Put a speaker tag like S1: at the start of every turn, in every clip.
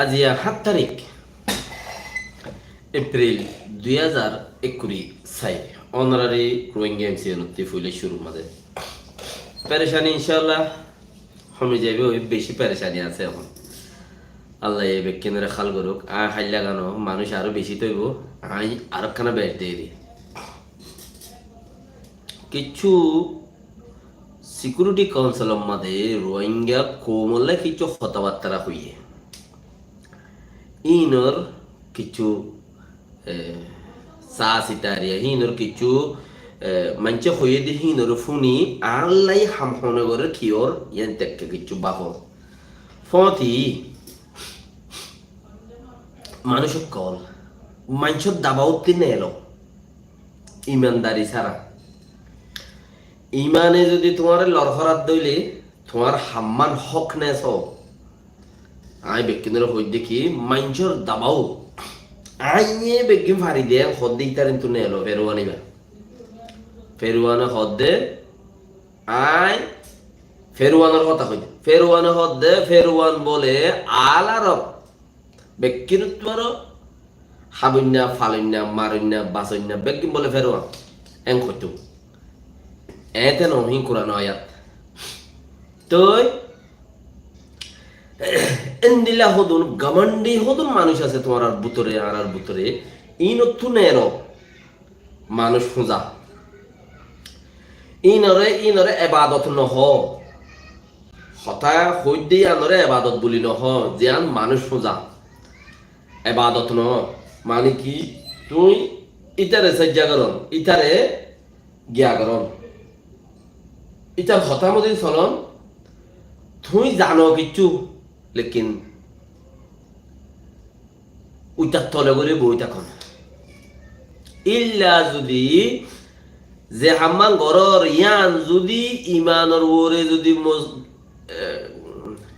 S1: আজিয়া 7 তারিখ April 2021 honorary Rohingya এমসিএনতি ফুলে শুরু মাঝে পেরেশানি ইনশাআল্লাহ কমে যাবে। ওই বেশি পেরেশানি আছে এখন। আল্লাহ এই বেকেন্দ্রে খাল করুক। হাই লাগানো মানুষ আরো বেশি তৈব। আই আরো খানা বেশ দিয়ে দিই কিছু সিকিউরিটি কাউন্সিলের মাঝে রোহিঙ্গা কোমলে কিছু কথাবার্তা হইয়ে ইনর কিছু চা চিতারিয়া হিনর কিছু মানছে হয়ে দি হিনর ফুনি আল্লাই হামহনগরের কিয়র ইয়ান তেকে কিছু বাহর ফতি মানুষ কল মানুষের দাবাউতি নেলো ইমানদারি ছাড়া। ইমানে যদি তোমার লড়হরাত দইলে তোমার হাম্মান হক নেছ আই বেকিনের হই দেখি মানুষের দাবাও আইয়ে বেগিন ফারি দে হদ্দে ইতার কিন্তু নেলো ফেরুয়ানিবা ফেরুয়ানা হদ্দে আই ফেরুয়ানের কথা কই ফেরুয়ানা হদ্দে ফেরুয়ান বলে আলারব বেকিন তোমার হাবুন্যা ফালুন্যা মারুন্যা বাসুন্যা বেগিন বলে ফেরুয়ান এং কইতো এতে নহি কোরআন আয়াত তই এন্দিলা হদুন গমন্ডি হদুন মানুষ আছে তোমার আর বুতরে আর বুতরে ইনতু নেরো মানুষ খুঁজা ইনরে এবাদত নহ হতা হইদি আনরে এবাদত বলি নহ যেন মানুষ খুঁজা এবাদত ন মানে কি তুই ইতারে সজ্জা করন ইতারে গিয়া করন ইতার হতা মধ্যে চলন তুই জানো কিচ্ছু লেকিন উইটার তলে করে বই তখন ইল্লা যদি যে হাম্মান গরর ইয়ান যদি ইমানর ওরে যদি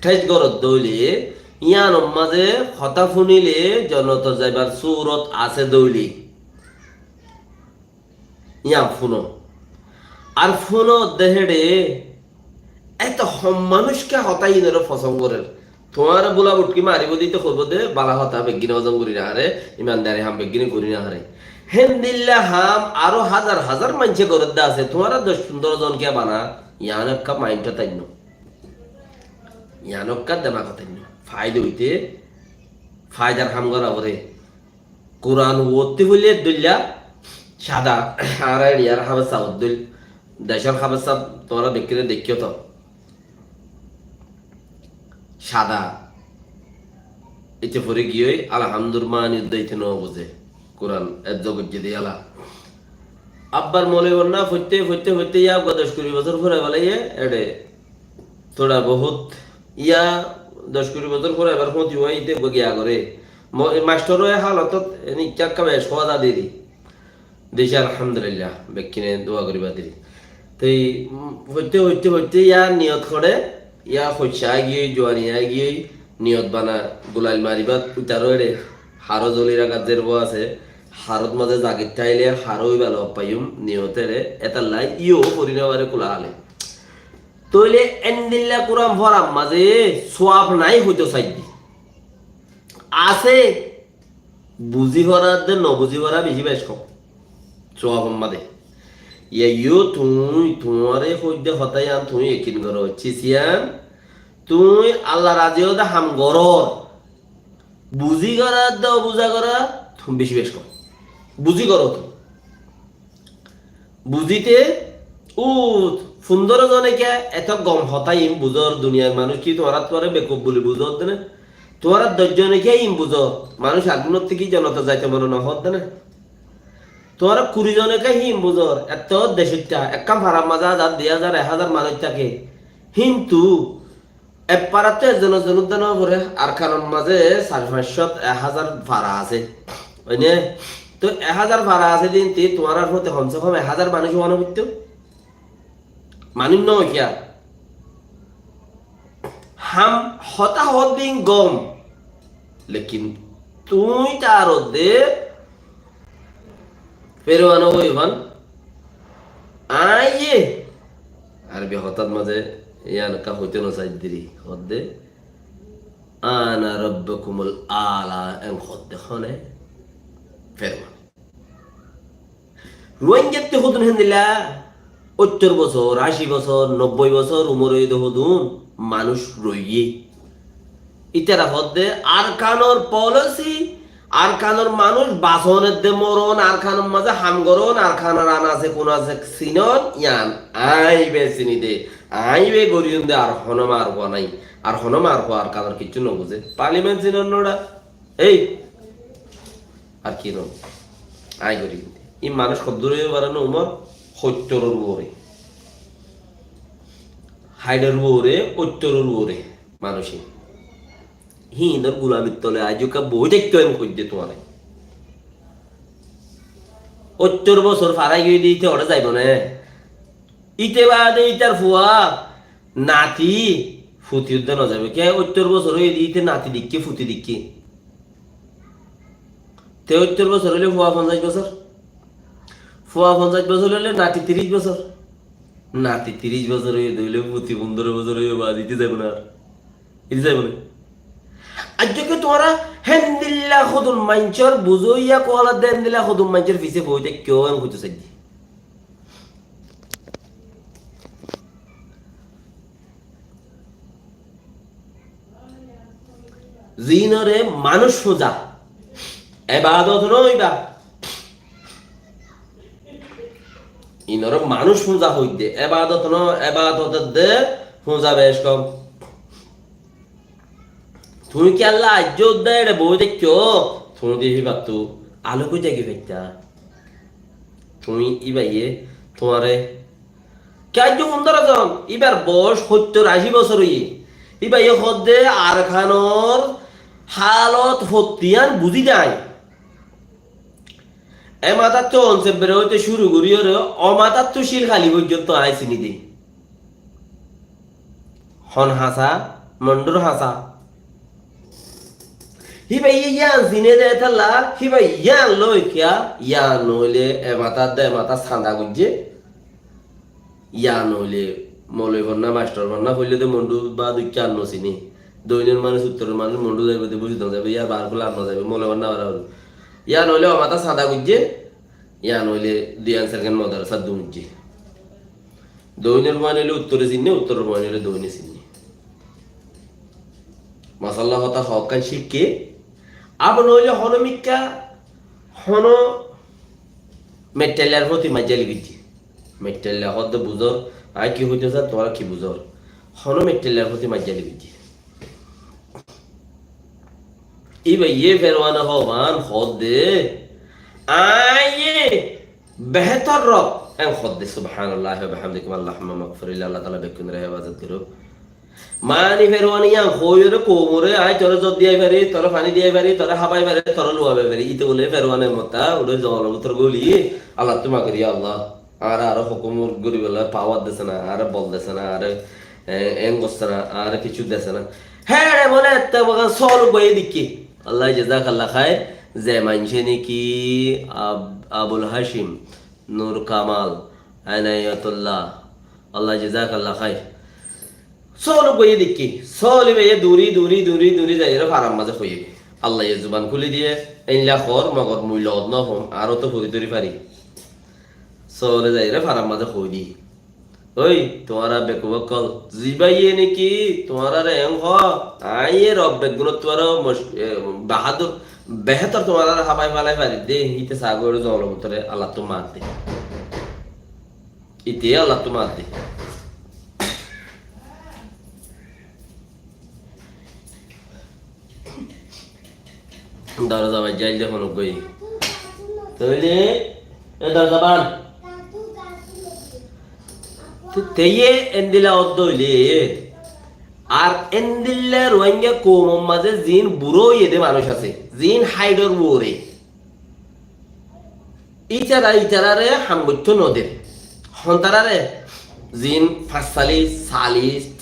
S1: ঠেজ গরত দইলে ইয়ান মাঝে হতা ফুনিলে জনত যাইবার সুরত আছে দইলি ইয়া ফুনো আর ফুনো দেহেডে এত মানুষকে হতাই নরে পছন্দ করে তোমার বোলা বুটকি মারিব দিতে করবো দে বালা হতা বেগিনে হজম করি না হারে ইমানদারি হাম বেগিনে করি না হারে হেন দিল্লা হাম আরো হাজার হাজার মানুষে গরদ্দা আছে তোমার 10-15 জন কে বানা ইয়ানক্কা মাইন্ডটা তাইন ইয়ানক্কা দেমাকা তাইন ফায়দা হইতে ফায়দার হাম করা বরে কোরআন ওতে হইলে দুল্লা সাদা আর ইয়ার হাবাস সাউদ্দুল দেশের হাবাস সাব তোমরা বেকিনে দেখিও তো সাদা এতে পরে গিয়ে আলহামদুলিল্লাহ নির্দাইতে ন বুঝে কোরআন এত জগৎ যদি আলা আব্বার মনে না ফইতে ফইতে ফইতে ইয়া 10-20 বছর পরে বলে এডে তোরা বহুত ইয়া 10-20 বছর পরে এবার হতি হইতে গিয়া করে মাস্টার হয়ে হালত এনি চাক্কা বেশ সোজা দিদি দেশে আলহামদুলিল্লাহ বেকিনে দোয়া করিবা দিদি তাই হইতে হইতে হইতে ইয়া নিয়ত করে ইয়া হইসা গিয়ে জোয়ানিয়া গিয়ে নিয়ত বানা গুলাল মারিবাত উতারো রে হারো জলি রাখাত যে আছে হারত মাঝে জাগির ঠাইলে হারোই ভালো পাইম নিয়তেরে এতাল্লাই ইও পরিণামারে কোলা আলে তইলে এন্দিল্লা কুরাম ভরাম মাঝে সোয়াব নাই হইতো সাইদি আছে বুঝি ভরার দে নবুঝি ভরা বেশি বেশ কম সোয়াব মাদে ইয়ো তুই তোমারে হইতে হতাই আন তুই একিন করো চিসিয়ান তুই আল্লাহ রাজিও দা হাম গরর বুঝি করা দাও বুঝা করা তুমি বেশি বেশ কম বুঝি করো তো বুঝিতে ও সুন্দর জনে কে এত গম হতাই ইম বুঝর দুনিয়ার মানুষ কি তোমার তোরে বেকুব বলি বুঝর দেনে তোমার 10 জনে কে ইম বুঝ মানুষ আগুনের থেকে জনতা যাইতে মনে না হত দেনে তোমার 20 জনকে হিম বুঝর এত দেশটা একাম ভাড়া মাজা 1000-1000 মানুষ থাকে কিন্তু এপারাতে একজনের জনুদান করে আর কারণ মাঝে 500-1000 ভাড়া আছে ওইনে তো 1000 ভাড়া আছে দিন তোমার আর হতে কমসে কম 1000 মানুষ মনে করতে মানুষ নয় কিয়া হাম হতাহত দিন গম লেকিন তুই তার দে ফেরওয়ানো হইবান আইয়ে আরবি হঠাৎ মাঝে ইয়ানকা হইতে না চাই দিরি হদ্দে আনা রব্বকুমুল আলা এন খদ্দে খনে ফেরমান রোহিঙ্গাতে হদুন হেন্দিলা 70 বছর 80 বছর 90 বছর উমরে হদুন মানুষ রইয়ে ইতারা হদ্দে আর কানোর পলিসি আর কানোর মানুষ বাসনের দে মরণ আর খানোর মাঝে হামগরণ আর খানার আনা আছে কোন আছে সিনন ইয়ান আইবে সিনিদে আইবে গরিয়ন দে আর হনমার হওয়া নাই আর হনমার হওয়া আর কানোর কিচ্ছু ন বুঝে পার্লিমেন্ট সিনন নোড়া এই আর কি ন আই গরি ই মানুষ কত দূরে বাড়ানো উমর 70 উপরে হাইডের উপরে 70 উপরে মানুষই হিন্দর গুলামির তলে আজকা বই দেখতে আমি খুঁজছে তোমার 70 বছর ফারাই গিয়ে দিতে ওরা যাইব না ইতে বাদে ইটার ফুয়া নাতি ফুতি উদ্যান যাবে কে 70 বছর হয়ে দিতে নাতি দিকে ফুতি দিকে তে 70 বছর হলে ফুয়া 50 বছর ফুয়া 50 বছর হলে নাতি 30 বছর নাতি 30 বছর হয়ে দিলে ফুতি 15 বছর হয়ে বা দিতে যাবে না ইতে যাবে না আজকে তোরা হেন্দিল্লা খুদুন মাঞ্চর বুঝইয়া কোলা দেন্দিল্লা খুদুন মাঞ্চর ফিসে বইতে কেউ আমি খুঁজে চাই জিনরে মানুষ সোজা এবাদত নইবা ইনর মানুষ সোজা হইতে এবাদত ন এবাদত দে সোজা বেশ কম তুমি কি আল্লাহ আজ দেয় বই দেখছো তুমি দেখি পারতো আলো কই জায়গা ফেরতা তুমি ইবাইয়ে তোমারে কাজ 15 জন এবার বয়স 70-80 বছর হইয়ে ইবাইয়ে হদ্দে আর খানোর হালত হতিয়ান বুঝি যায় এ মাতার তো অনসে বের হইতে শুরু করিও রে অমাতার তো শিল খালি পর্যন্ত আইসিনি দি হন হাসা মন্ডর হাসা হিবা ইয়ান জিনে দে তালা হিবা ইয়ান লই কিয়া ইয়ান নইলে এ মাতা সান্দা গুজে ইয়ান নইলে মলই বন্না মাস্টার বন্না হইলে তো মন্ডু বা দুই চার নসিনি দৈনের মানুষ উত্তরের মানুষ মন্ডু যাইবে তো বুঝতে যাবে ইয়া বার গুলো আনো যাবে মলে বন্না বারা হল ইয়া নইলে মাতা সাদা গুজে ইয়া নইলে দুই সেকেন্ড মদার সাদু গুজে দৈনের মানে হইলে উত্তরে চিনি উত্তরের মানে হইলে দৈনে চিনি মাসাল্লাহ কথা হকান শিখকে আবার নইলে হনমিকা হন মেটেলিয়ার প্রতি মাজ্জালি গেছি মেটেলিয়া হদ বুঝর আই কি হইতে যা তোরা কি বুঝর হন মেটেলিয়ার প্রতি মাজ্জালি গেছি ইবা ইয়ে ফেরওয়ানা হওয়ান হদ দে আয়ে বেহতর রব এন হদ দে সুবহানাল্লাহ ওয়া বিহামদিহি আল্লাহুম্মা মাগফিরিল্লাহ আল্লাহ তাআলা বেকুন রে হেফাজত করো মানি ফেরওয়ানি ইয়াং হইরে কোমরে আই তোরে জদ দিয়াই পারি তোরে পানি দিয়াই পারি তোরে হাবাই পারি তোরে লুয়াবে পারি ইতে বলে ফেরওয়ানের মতা ওরে জলমুত্র গলি আল্লাহ তোমা করি আল্লাহ আর হুকুমর গরিবেলা পাওয়ার দেছে না আর বল দেছে না আর এং গছছে না আর কিছু দেছে না হ্যাঁ রে বলে তে বগা সল বই দিকি আল্লাহ জাযাকাল্লাহ খায়র যে মানছে নাকি আবুল হাশিম নূর কামাল আনায়াতুল্লাহ আল্লাহ জাযাকাল্লাহ খায়র সল বই দেখি সল বই দূরি যাইরা ফারাম মাঝে হইয়ে আল্লাহ জুবান খুলে দিয়ে এইলা খর মগর মূল্য অদ নহম আরো তো হই তরি পারি সলে যাইরা ফারাম মাঝে হই দি ওই তোমারা বেকুবকল জিবাইয়ে নাকি তোমারা রে এং হ আইয়ে রব বেগুন তোরা বাহাদুর বেহতর তোমারা হাবাই ফালাই পারি দে হিতে সাগর জলমতরে আল্লাহ তো মার দে ইতে আল্লাহ তো মার দে দরজা বাই যাই যখন গই তাহলে এ দরজা বান তো তেয়ে এন্দিলা অদ্দইলে আর এন্দিল্লা রোহিঙ্গা কোম মাঝে জিন বুড়ো ইয়েদে মানুষ আছে জিন হাইডর বুড়ে ইচারারে হামবুচ্ছ নদের হন্তারারে জিন 45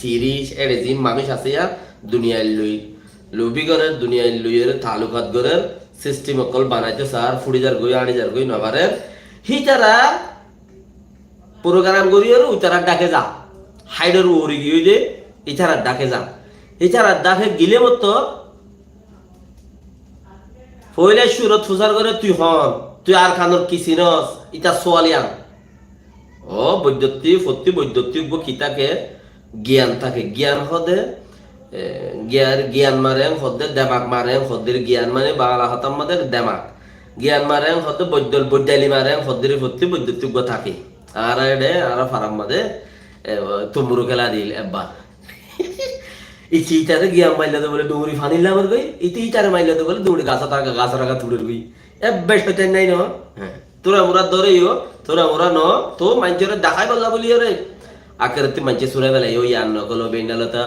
S1: 30 এর জিন মানুষ আছে আর দুনিয়ায় লই লুবি গরের দুনিয়ায় লইয়ের তালুকাত গরের সিস্টেম অকল বানাইতে স্যার ফুড়িজার গই আড়িজার গই নবারের হিতারা প্রোগ্রাম করিয়ে উতারা ডাকে যা হাইডার উড়ি গিয়ে দে ইতারা ডাকে যা এছাড়া দাফে গিলে মতো পয়লা সুরত ফুসার করে তুই আর খানোর কি চিনস ইটা সোয়ালিয়ান ও বৈদ্যুতিক কিতাকে জ্ঞান থাকে জ্ঞান হদে জ্ঞান মারে হদে দেমাক মারে হদের জ্ঞান মানে বাংলা হতাম মাদের দেমাক জ্ঞান মারে হদে বৈদ্যালি মারে হদের বৈদ্যুতিক থাকে আর এডে আর ফারাম মাদে তুমুরু খেলা দিল এবার ইটারে জ্ঞান মাইলাতে বলে ডুমুরি ফানিলে আমার গই ইটারে মাইলাতে বলে ডুমুরি গাছা টাকা তুলের গই বেশ হইতেন নাই ন হ্যাঁ তোরা মোরা ধরেইও তোরা মোরা ন তো মানুষের দেখাই পাল্লা বলি রে আকেরাতে মানুষে সুরে বেলা ওই আন নকলো বেনালতা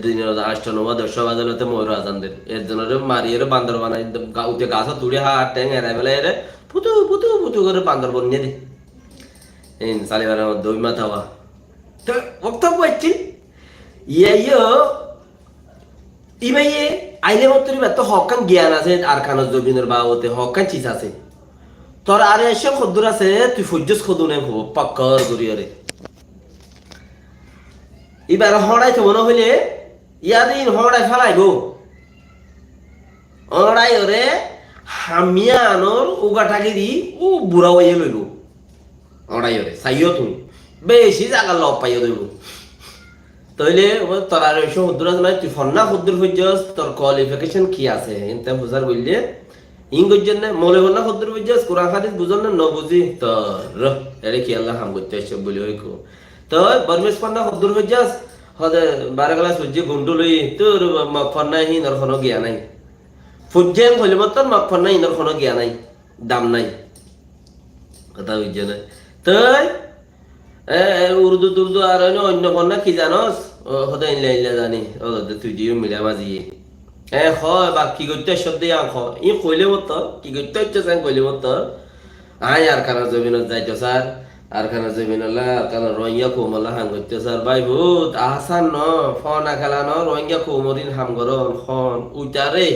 S1: দিনের 8টা 9 10 বাজালতে ময়ূর আজানদের এর জন্য মারিয়ে বান্দর বানাই গাউতে গাছা তুলে হাত ট্যাং এরাই বেলা এরে পুতু করে বান্দর বনিয়ে দে এই সালিবার দই মাথাওয়া তো বক্তব্য হচ্ছে ইয়ে ইমাইয়ে আইলে মতরি তো হকান জ্ঞান আছে আর খানস জবিনের বাবতে হকান চিজ আছে তোর আর এসে খদ্দুর আছে তুই ফুজস খদুনে হবো পাক্কর করিয়ারে এবার হড়াইতে মনে হইলে ইয়াদিন হড়াই ফেলাইব হড়াই ওরে হামিয়া আনর উগাটাগিরি ও বুড়া হইয়ে লইব হড়াই ওরে চাইও তুমি বেশি জায়গা লব পাইও দেব তাইলে তোর আর এসে খদ্দুর আছে তুই ফন্না খদ্দুর ফুজস তোর কোয়ালিফিকেশন কি আছে এনতে বুঝার বললে ইংরেজির না মনে হল না খদ্দুর বুঝাস কোরআন হাদিস বুঝল না বুঝি তোর এরে কি আল্লাহ হাম করতে এসে বলি ওই কো তো বরমেশ পান্না খদ্দুর বুঝাস হদে 12 গ্লাস সূর্য গুন্ডু লই তোর মকফন্না হি নর কোনো জ্ঞান নাই ফুজেন হইলে মত মকফন্না হি নর কোনো জ্ঞান নাই দাম নাই কথা বুঝছে না তাই উর্দু আর অন্য কন্যা কি জানস হদে ইনলা জানি ও তুই দিও মিলা মাঝি হয় বা কি করতে শব্দে আঁক ই কইলে মতো কি করতে হচ্ছে স্যার কইলে মতো আয় আর খানা জমিন যাইতো স্যার আর খানা জমিন কারণ রোহিঙ্গা কোমলা হাম করতে স্যার ভাই ভূত আসান ন ফোন খেলা ন রোহিঙ্গা কোমরিন হাম করন খন উইটারে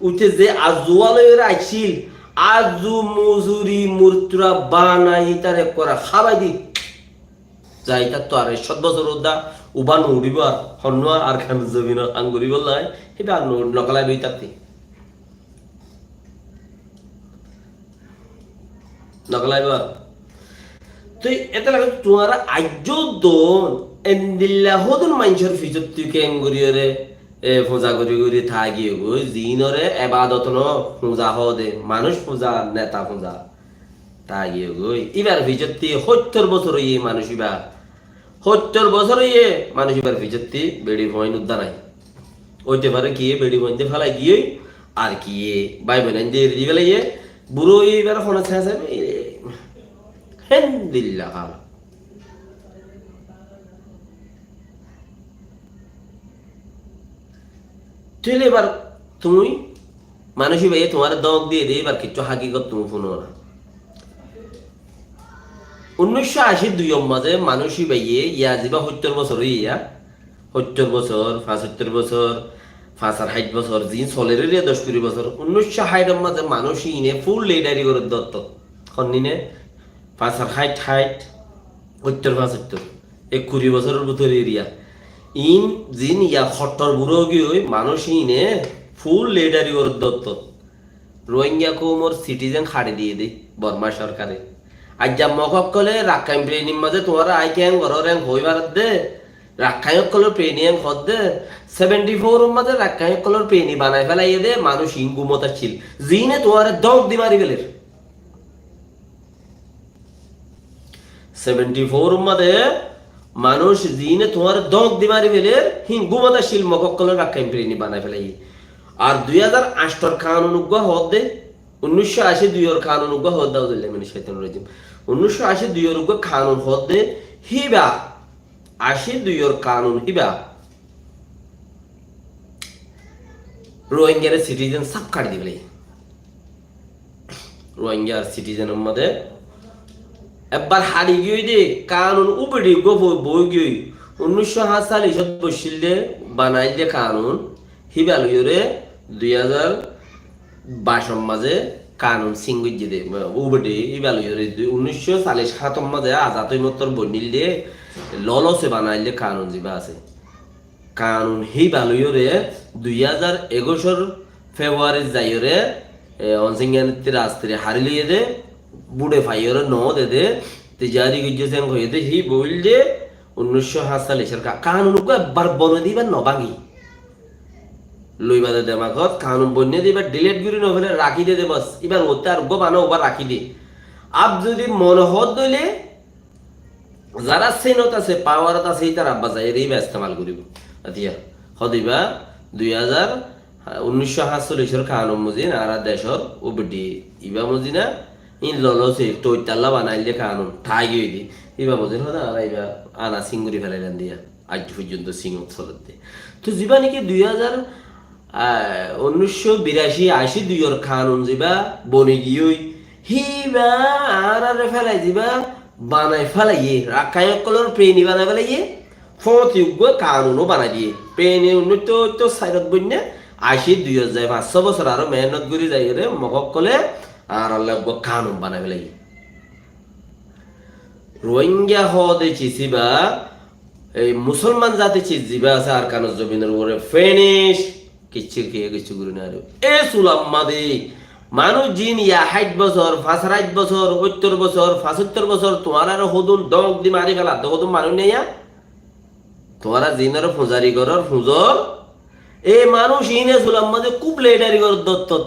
S1: উঠে যে আজুয়ালে আইছিল আজু মজুরি মূর্তুরা বানাই তারে করা খাবাই দি যাই তার তো আর 7 বছর উদা উবা নুড়িব হন্য আর খান জমিন আঙ্গুরি বললাই এটা নকলাই বই তাতে নকলাই বা তুই এটা লাগে তোমার আজ্য দোন এন্দিল্লা হদুন মানুষের ফিজত তুই কেঙ্গুরিয়রে পূজা করি থাকি গই জিনরে এবাদত ন পূজা হদে মানুষ পূজা নেতা পূজা থাকি গই এবার ফিজত 70 বছর এই মানুষ এবার 70 বছর ইয়ে মানুষ এবার ফিজতি বেড়ি পয়েন্ট উদ্দা নাই ওইতে পারে কি বেড়ি পয়েন্ট ফেলাই গিয়ে আর কি বাই বোন দিয়ে দি ফেলাই বুড়ো এবার ফোন আছে হেন্দিল্লা হাল চলে এবার তুমি মানুষই ভাই তোমার দগ দিয়ে দে এবার কিছু হাকিগত তুমি ফোন না 1982 মাঝে মানুষই বাইয়ে ইয়া যাবা 70 বছর ইয়া 70 বছর 75 বছর 65 বছর জিন চলের 10 বছর 1960 মাঝে মানুষই ইনে ফুল লিডারি করে দত্ত খন্নিনে 65 70 21 বছরের ভিতরে এরিয়া ইন জিন ইয়া 70 বুড়ো গিয়ে মানুষই ইনে ফুল লিডারি করে দত্ত রোহিঙ্গা কোমর সিটিজেন খাড়ি দিয়ে দেয় বর্মা সরকারে আজ মকক কলে রাখাইন প্রেনির মাঝে তোমার আই ক্যাং ঘর র্যাং হইবার দে রাখাইন কলর প্রেনিয়াং হদ দে 74 মাঝে রাখাইন কলর প্রেনি বানাই ফেলাই দে মানুষ ইঙ্গুমতা ছিল জিনে তোমার দগ দি মারি গেলে 74 মাঝে মানুষ জিনে তোমার দগ দি মারি গেলে হিঙ্গুমতা ছিল মকক কলর রাখাইন প্রেনি বানাই ফেলাই আর 2008 এর কানুন উগ্গ হদ দে 1982 এর কানুন উগ্গ হদ দাও দিলে মানে শয়তান রাজিম 1982 এর উগ্গ কানুন হদ দে হিবা 82 এর কানুন হিবা রোহিঙ্গার সিটিজেন সব কাট দিবলে রোহিঙ্গার সিটিজেনের মধ্যে একবার হারি গিয়ে দে কানুন উপরে গো বই গিয়ে 1907 সালে সব বসিলে বানাই দে কানুন হিবা লইরে 2022 মাঝে কানুন সিঙ্গুই দে উপরে হিবা লইরে 1900 সালে 7 মাঝে আজাদ মতর বনিল দে ললসে বানাইলে কানুন জিবা আছে কানুন হি বালুয়রে 2021 ফেব্রুয়ারি যাইরে অনসিংয়ানিতে রাস্ত্রে হারিলিয়ে দে বুড়ে ফাইয়রে ন দে দে তিজারি গুজেন হয়ে দে হি বল যে 1947 কানুন কো একবার বনে দিবেন নবাঙ্গি লইবাদে দেমাগত কানুন বন্যে দিবা ডিলেট গুরি নভেলে রাখি দে বস এবার ওতে আর গো বানো ওবার রাখি দে আপ যদি মনহত দইলে যারা সেনত আছে পাওয়ারত আছে তার আব্বা যায় এই ইস্তেমাল করিব আতিয়া হদিবা 1947 কানুন মুজিন আর দেশর ওবডি ইবা মুজিনা ইন ললসে টইতাল্লা বানাইলে কানুন ঠাই গই দি ইবা মুজিন হদা আর ইবা আনা সিঙ্গুরি ফেলাইলেন দিয়া আজ পর্যন্ত সিঙ্গত চলতে তো জিবা নাকি 1982 দুইয়ের কানুন জিবা বনে গিয়ে হিবা আর ফেলাই দিবা বানাই ফেলাইয়ে রাখায় কলর প্রেনি বানাই ফেলাইয়ে ফতিউগ কানুনও বানাই দিয়ে প্রেনি তো সাইরত বন্যে 2005 বছর আরো মেহনত করে যাই রে মগক কলে আর আল্লাহ কানুন বানাই ফেলাই রোহিঙ্গা হদে চিসিবা এই মুসলমান জাতি চিজিবা আছে আর কানুন জমিনের উপরে ফিনিশ কিচ্ছির কে কিছু করে না এ সুলাম্মাদি মানুষ জিন 60 বছর 65 বছর 70 বছর 75 বছর তোমার আর হদুন দগ দি মারি ফেলা তো হদুন মানুষ নেই তোমারা জিনের পূজারি করার পূজর এই মানুষ ইনে সুলাম্মাদি খুব লেডারি কর দত্তত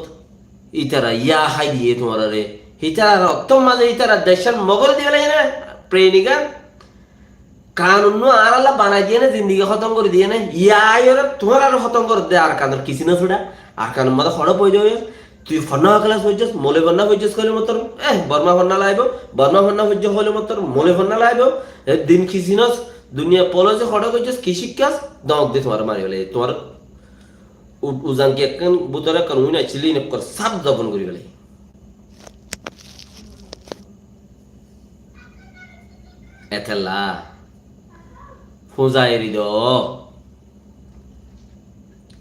S1: ইতারা ইয়া হাই দিয়ে তোমার রে ইতারা রক্তম মাঝে ইতারা দেশের মগর দিয়ে লাগে না প্রেনিকা কানুন আর আল্লাহ বানাই দিয়ে না জিন্দিগি খতম করে দিয়ে না ইয়া তোমার আর খতম করে দে আর কানুন কিছু না ছোড়া আর কানুন মাথা খড় পড়ে যাবে তুই ফন্না ক্লাস হইছস মোলে ফন্না হইছস কইলে মতর বর্মা ফন্না লাইব বর্মা ফন্না হইছ হলে মতর মোলে ফন্না লাইব দিন খিসিনস দুনিয়া পলসে খড় কইছস কি শিক্ষাস দক দে তোমার মারি গলে তোমার উজান কি একন বুতরে কানুন না চিলি ন কর সব দফন করি গলে এতলা ফুজাইরি দ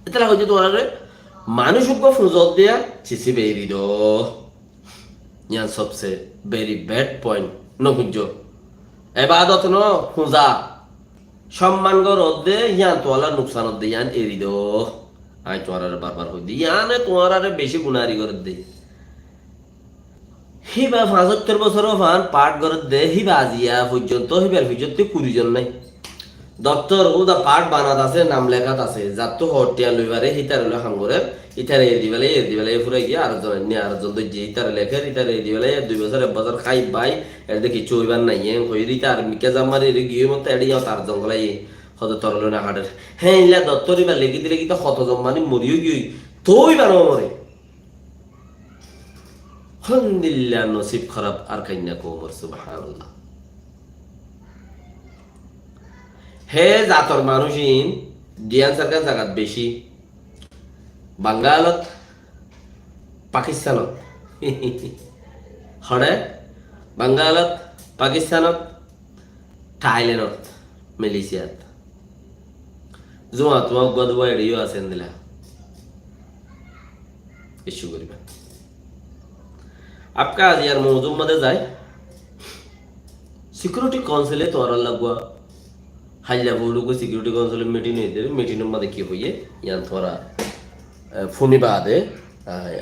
S1: এতলা হইছে তোমার মানুষ ফুজত দিয়া চিচি বেরি দ ইয়ান সবসে ভেরি ব্যাড পয়েন্ট নকুজ এবাদত ন ফুজা সম্মান গরত দে ইয়ান তোয়ালা নুকসানত দে ইয়ান এরি দ আই তোয়ারে বারবার হই দি ইয়ানে তোয়ারে বেশি গুনারি করত দে হিবা 75 বছর ফান পাঠ করত দে হিবা আজিয়া পর্যন্ত হিবার পর্যন্ত কুড়িজন নাই দপ্তর ওদা পার্ট বানাত আছে নাম লেখাত আছে যার তো হটিয়া লইবারে হিতার হলো হাঙ্গরে ইতারে এদি বেলে ফুরাই গিয়ে আর জন নি আর জন দই ইতারে লেখে ইতারে এদি বেলে 2 বছর 1 বছর খাই বাই এর দেখি চইবার নাই কই রিতা আর মিকে জামারে রে গিয়ে মত এডি তার জঙ্গলাই হদ তরল না হাড়ের হ্যাঁ ইলা দপ্তরি বা লেখি দিলে কি তো কত জম্মানি মরিও গই তোই বানো মরে আলহামদুলিল্লাহ নসিব খারাপ আর কাইনা কোমর সুবহানাল্লাহ হে জাতর মানুষিন ডিয়ান সরকার জাগাত বেশি বাঙ্গালত পাকিস্তানত হরে বাঙ্গালত পাকিস্তানত থাইল্যান্ডত মালয়েশিয়াত জোয়া তোমাক গদবা এডিও আছেন দিলা ইস্যু করিবা आपका आज यार मौजूद मध्ये जाय सिक्युरिटी काउन्सिले तोरा लगवा हाइला बोलू को सिक्युरिटी काउन्सिल मीटिंग है दे मीटिंग मध्ये की होई यान थोड़ा फुनी बादे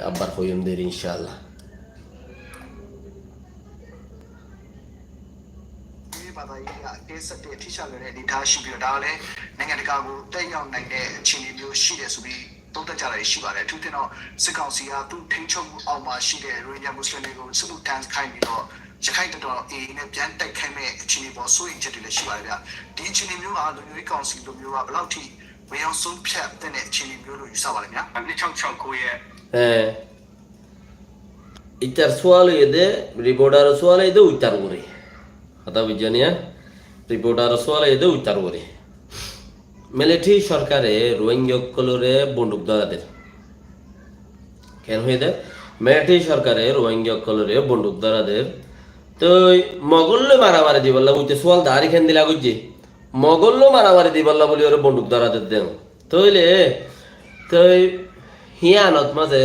S1: अब्बर होयम दे इंशाल्लाह
S2: केस ते ठीशा ले डिटा शिबिर डाले नंगे का को तैयार नहीं दे छिनी जो शिदे सुबी तो जा रही शिबा रे ठुते नो सिकाउसिया तू ठिंचो आउ मा शिदे रोहिंग्या मुस्लिम को सुबु टांस खाइ मिलो जखाइ तो ए ने प्यान तक खाइ में छिनी बो सोइ जटिले शिबा रे दी छिनी म्यो आ लो न्यू काउंसिल लो म्यो आ ब्लॉक टी वे हम सुन प्या तने छिनी म्यो लो युसा वाले म्या अपने चंग को ये
S1: इतर सवाल ये रिपोर्टर सवाल ये उत्तर करे কথা বুঝনিয়া রিপোর্টার সওয়াল এদে উত্তর করে মিলিটারি সরকারে রোহিঙ্গা কলরে বন্দুক দাদাদের কেন হয়ে দে মিলিটারি সরকারে রোহিঙ্গা কলরে বন্দুক দাদাদের তো মগল্লে মারামারি দি বললা উইতে সওয়াল দাঁড়ি খেন দিলা গুজি মগল্লে মারামারি দি বললা বলি ওরে বন্দুক দাদাদের দেন তইলে তই হিয়ানত মাঝে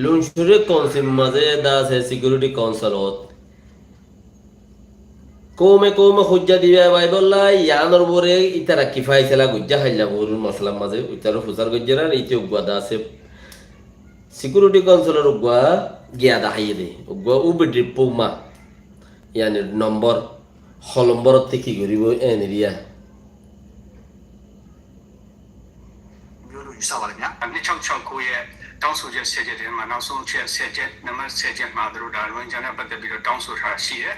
S1: লুনসুরে কাউন্সিল মাঝে দা আছে সিকিউরিটি কাউন্সিলত কৌমে হজ্জা দিবে ভাই বললা ইয়ানোর বরে ইতারা কিফাই ছেলা গুজ্জা খাইলা বরুর মশলার মাঝে ইতার ফুসার গজ্জার ইতে উগুয়া আছে সিকিউরিটি কাউন্সিলর উগুয়া গিয়া দাহাইয়ে দে উগুয়া উবিডি পৌমা ইয়ানি নম্বর হলম্বরত থেকে কি করিব এনেরিয়া
S2: မျိုးလိုယူဆပါတယ်ဗျာ
S3: 266ရဲ့တောင်းဆိုချက်ဆက်ချက်တွေမှာနောက်ဆုံးချက်ဆက်ချက်နံပါတ်ဆက်ချက်မှာတို့ဒါလွန်ချန်နဲ့ပတ်သက်ပြီးတော့တောင်းဆိုထားရှိတယ်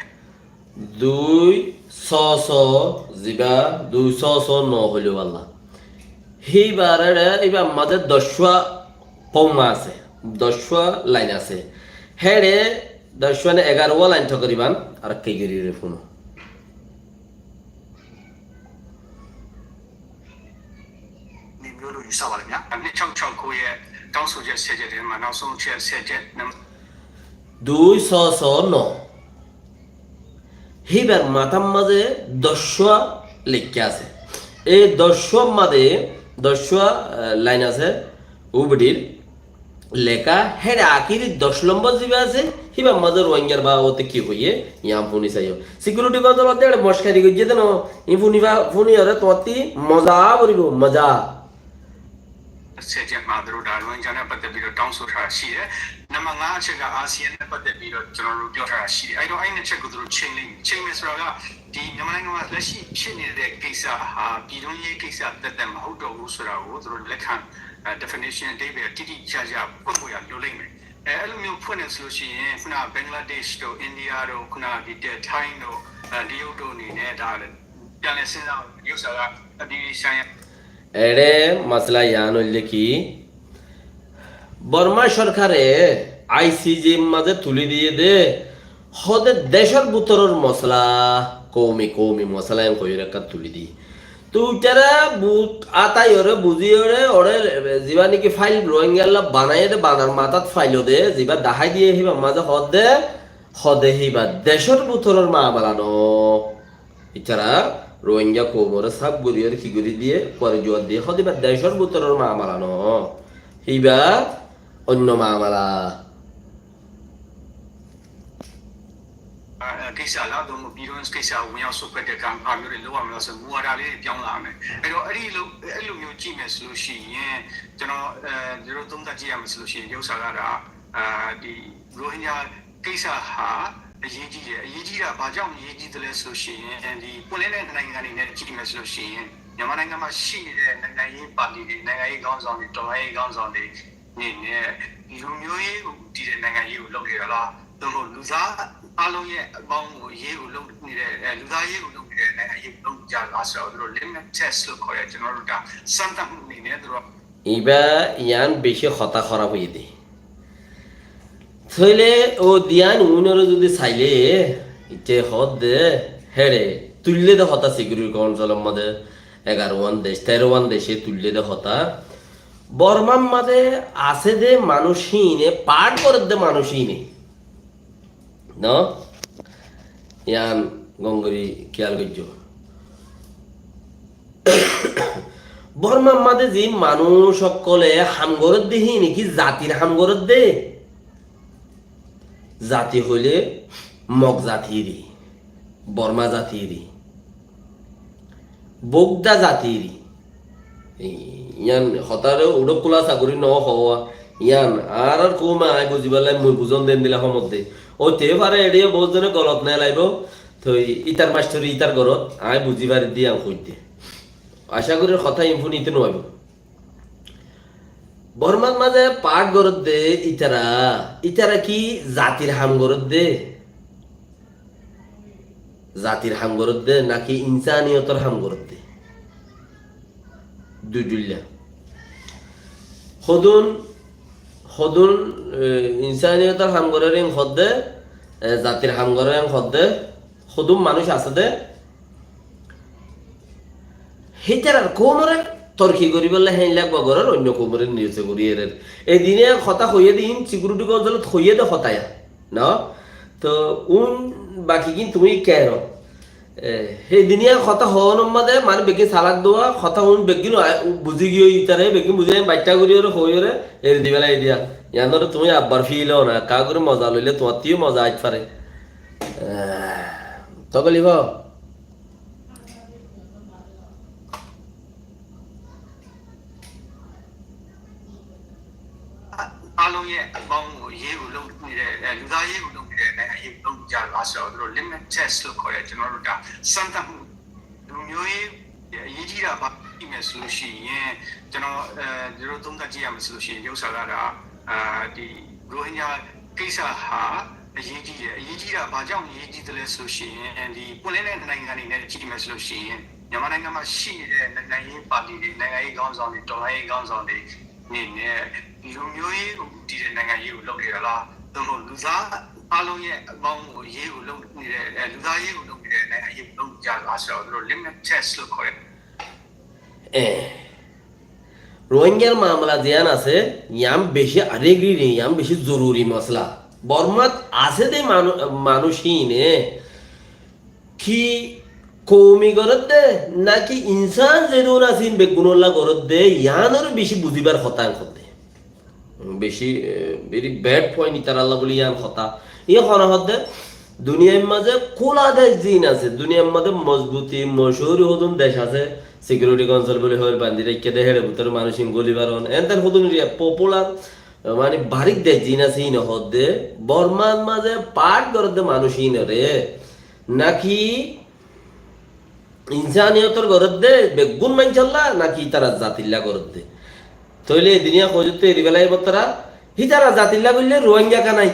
S1: 200 ন হইল আল্লাহ সেইবারে এবার আমাদের 10 পৌমা আছে 10 লাইন আছে হেরে 10 নে 11 লাইন ঠকরিবান আর কে গিরিরে ফোন
S2: နေမျိုးလိုယူဆပါတယ်ဗျာ
S3: 266ရဲ့တောင်းဆိုချက်ဆက်ချက်တွေမှာနောက်ဆုံးချက်ဆက်ချက်နံပါတ်
S1: 200 ন হিবার মাথার মাঝে 10 লেখা আছে এই 10 মাঝে 10 লাইন আছে উবডির লেখা হেরে আখিরি 10 নম্বর জিবে আছে হিবার মাঝে রোহিঙ্গার বা ওতে কি হইয়ে ইয়াম ফোনি চাইও সিকিউরিটি কন্ট্রোল দেড় মস্কারি গইয়ে দেন ফোনি আরে তোতি মজা করিব মজা
S3: ဆက်ချက်မှာတို့ဒါလွန်ချန်နဲ့ပတ်သက်ပြီးတော့တောင်းဆိုထားရှိတယ်နံပါတ်5အချက်ကအာဆီယံနဲ့ပတ်သက်ပြီးတော့ကျွန်တော်တို့ပြောထားတာရှိတယ်အဲ့တော့အဲ့နှစ်ချက်ကိုတို့ချိန်လိမ့်ချိန်မယ်ဆိုတာကဒီမြန်မာနိုင်ငံမှာလက်ရှိဖြစ်နေတဲ့ကိစ္စဟာပြည်တွင်းရေးကိစ္စတက်တက်မဟုတ်တော့ဘူးဆိုတာကိုတို့လက်ခံ definition အဓိပ္ပာယ်တိတိကျကျပွင့်ပွင့်ရလိုလိမ့်မယ်အဲ့လိုမျိုးဖွင့်နေဆိုလို့ရှိရင်ခုနဘင်္ဂလားဒေ့ရှ်တို့အိန္ဒိယတို့ခုနဒီထိုင်းတို့တရုတ်တို့အနေနဲ့ဒါလည်းပြန်လည်စဉ်းစားရုပ်စာကအဒီဆိုင်
S1: এরে মাসলা ইয়ান হইলে কি বর্মা সরকারে আইসিজি মাঝে তুলি দিয়ে দে হদে দেশের ভিতরের মশলা কৌমি মশলা এম কই রেখা তুলি দি তো উটারা বুট আতাই ওরে বুঝি ওরে জিবা নাকি ফাইল রোহিঙ্গাল্লা বানাই দে বানার মাথাত ফাইল দে জিবা দাহাই দিয়ে হিবা মাঝে হদে হিবা দেশের ভিতরের মা বানানো ইচারা রোহিঙ্গা কোমরে সাপ গড়িয়ে কি গড়ি দিয়ে পরে জোয়ার দিয়ে হতে বা দেশের ভিতরের মামালানো হিবা অন্য মামালা
S3: ကိစ္စလားတော့ပြည်တွင်းကိစ္စဝင်ရောက်ဆုတ်ပတ်တဲ့ကံအားမျိုးတွေလောက်ရမလားဆိုမူဝါဒလေးပြောင်းလာမယ်အဲ့တော့အဲ့လိုမျိုးကြည့်မယ်ဆိုလို့ရှိရင်ကျွန်တော်ဒီလိုသုံးသပ်ကြည့်ရမယ်ဆိုလို့ရှိရင်ရုပ်စာကဒီရိုဟင်ဂျာကိစ္စဟာအရေးကြီးတယ်အရေးကြီးတာဘာကြောင့်အရေးကြီးတယ်လဲဆိုလို့ရှိရင်ဒီပွင့်လင်းတဲ့နိုင်ငံတွေနဲ့ကြည့်မယ်ဆိုလို့ရှိရင်မြန်မာနိုင်ငံမှာရှိနေတဲ့နိုင်ငံရေးပါတီတွေနိုင်ငံရေးခေါင်းဆောင်တွေတော်လှန်ရေးခေါင်းဆောင်တွေနေနဲ့ဒီလူမျိုးရေးကိုတည်တဲ့နိုင်ငံရေးကိုလုပ်နေရလားတို့လူသားအားလုံးရဲ့အပေါင်းကိုရေးကိုလုပ်နေတဲ့လူသားရေးကိုလုပ်နေတဲ့နိုင်ငံရေးလုပ်ကြလားဆိုတော့တို့ limit test လို့ခေါ်ရဲကျွန်တော်တို့ကစမ်းသပ်မှုအနေနဲ့တို့
S1: ইবা ইয়ান বেশি হতা খারাপ হয়ে দে থইলে ও দিয়ান উনরে যদি চাইলে ইতে হদ দে হেরে তুললে দে হতা সিকিউরিটি কাউন্সিলের মধ্যে 11 দেশ 13 দেশে তুললে দে হতা বর্মার মাঝে আছে দে মানুষই নে পাঠ করে দে মানুষই নে ন ইয়ান গঙ্গরি খেয়াল করছো বর্মার মাঝে যে মানুষ সকলে হামগরত দেহি নাকি জাতির হামগরত দে জাতি হইলে মগ জাতিরই বর্মা জাতিরই বগদা জাতিরই ইয়ান হতারে উড়ক কোলা চাকরি ন হওয়া ইয়ান আর কমা আই বুঝিবালাই মই বুজন দেন দিলা সমতে ও তে পারে এডিয়ে বহুত জনে গলত নাই লাইব তো ইতার মাস্টারি ইতার ঘরত আই বুঝিবার দি আম কইতে আশা করি কথা ইনফুনিতে নইব বর্মার মাঝে পাট গরত দে ইতারা কি জাতির হাম গরত দে জাতির হাম গরত দে নাকি ইনসানিয়তর হাম গরত দে দুইলা হদুন ইনসানিয়তর হাম গরের হদ দে জাতির হাম গরের হদ দে হদুম মানুষ আছে দে হেটার কোমরে তর্কি করি বললে হ্যাঁ লাগবো ঘরের অন্য কোমরের নিউজে করি এর এই দিনে কথা হইয়ে দিন সিকিউরিটি কাউন্সিলত হইয়ে দে হতায়া না তো বাকি কিন তুমি কেন সেই দিনে কথা হওয়ার মাঝে মানে বেগিন সালাক দেওয়া কথা বেগিন বুঝি গিয়ে ইতারে বেগিন বুঝি বাচ্চা করি ওরে হই ওরে এর দিবেলা এই দিয়া ইয়ানোর তুমি আব্বার ফিল না কা করে মজা লইলে তোমার তিও মজা আইতে পারে তকলিফ
S3: အားလုံးရဲ့အပေါင်းကိုရေးကိုလုပ်နေတဲ့လူသားရေးကိုလုပ်နေတဲ့နိုင်ငံရေးကိုလုပ်ကြလားဆိုတော့သူတို့ limit test လို့ခေါ်တယ်ကျွန်တော်တို့ကစမ်းသပ်မှုလူမျိုးရေးအရေးကြီးတာပါပြီးမယ်ဆိုလို့ရှိရင်ကျွန်တော်ဒီလိုသုံးသပ်ကြည့်ရမယ်ဆိုလို့ရှိရင်ရုပ်စာကဒီရိုဟင်ဂျာကိစ္စဟာအရေးကြီးတယ်အရေးကြီးတာဘာကြောင့်အရေးကြီးတယ်လဲဆိုလို့ရှိရင်ဒီပွင့်လင်းတဲ့နိုင်ငံတွေနဲ့ကြည့်မယ်ဆိုလို့ရှိရင်မြန်မာနိုင်ငံမှာရှိနေတဲ့နိုင်ငံရေးပါတီတွေနိုင်ငံရေးခေါင်းဆောင်တွေတော်လှန်ရေးခေါင်းဆောင်တွေနေနဲ့ဒီလိုမျိုးရေးကိုဒီနိုင်ငံရေးကိုလုပ်နေတာလားသူတို့လူသားအားလုံးရဲ့အပေါင်းကိုရေးကိုလုပ်နေတဲ့လူသားရေးကိုလုပ်နေတဲ့နိုင်ငံရေးကိုလုပ်ကြလားဆိုတော့သူတို့ limit test လို့ခေါ်တယ်
S1: রোহিঙ্গার মামলা যেন আছে ইয়াম বেশি আরেগরি ইয়াম বেশি জরুরি মশলা বর্মাত আছে দে মানুষই নে কি কৌমি গরত দে নাকি ইনসান যেদুন আছেন বেগুনল্লা গরত দে ইয়ানোর বেশি বুঝিবার হতাং হতে বেশি ভেরি ব্যাড পয়েন্ট ইতার আল্লাহ বলি ইয়ান হতা ইয়ে হনা হতে দুনিয়ার মাঝে কোলা দেশ জিন আছে দুনিয়ার মাঝে মজবুতি মশহুরি হদুন দেশ আছে সিকিউরিটি কাউন্সিল বলে হয় বান্দি রেখে দেহের ভিতরে মানুষ গলিবারন এনতার হদুন পপুলার মানে বারিক দেশ জিন আছে ইন হদে বর্মার মাঝে পাট গরত দে মানুষ ইন রে নাকি ইনসানিয়তর গরত দে বেগুন মানছল্লা নাকি তারা জাতিল্লা গরত দে তইলে দুনিয়া খোঁজতে এরিবেলাই বতরা হি তারা জাতিল্লা বললে রোহিঙ্গা কানাই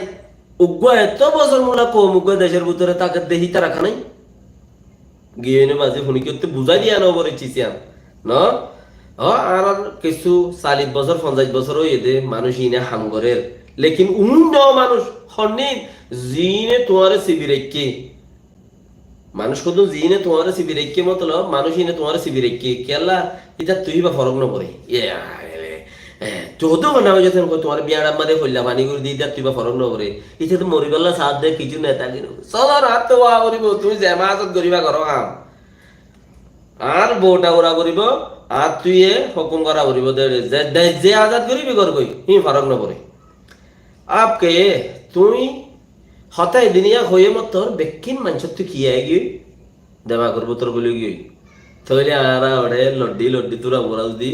S1: উগ্র এত বছর মোলা কম উগ্র দেশের ভিতরে তাকে দেহি তারা খানাই গিয়ে মাঝে শুনি করতে বুঝাই দিয়া নবরে চিছিয়াম ন আর কিছু 40 বছর 50 বছর হয়ে দে মানুষ ইনে হামগরের লেকিন উন্ড মানুষ হন্নি জিনে তোমারে সিবিরেকে মানুষ কত জিনে তোমারে সিবিরেকে মতলব মানুষ ইনে তোমারে সিবিরেকে কেলা এটা তুই বা ফরক ন পড়ে চৌদ্দ ঘন্টা হয়ে যেতেন তোমার বিয়ার আমাদের হইলা পানি করে দিয়ে তুই বা ফরক ন পড়ে এটা তো মরিবেলা সাথ দে কিছু নেতা কিনো চলো রাত তো করিব তুমি জেমা হাতত করিবা ঘর কাম আর বউটা ওরা করিব আর তুই হুকুম করা করিব যে আজাদ করিবি করবই হি ফরক ন পড়ে আপকে তুই হতাই দিনিয়া হয়ে মত তোর বেকিন মানুষ তুই কি আই গই দেমা করবো তোর বলে গই তাহলে আরা ওরে লড্ডি লড্ডি তোরা মোরা দি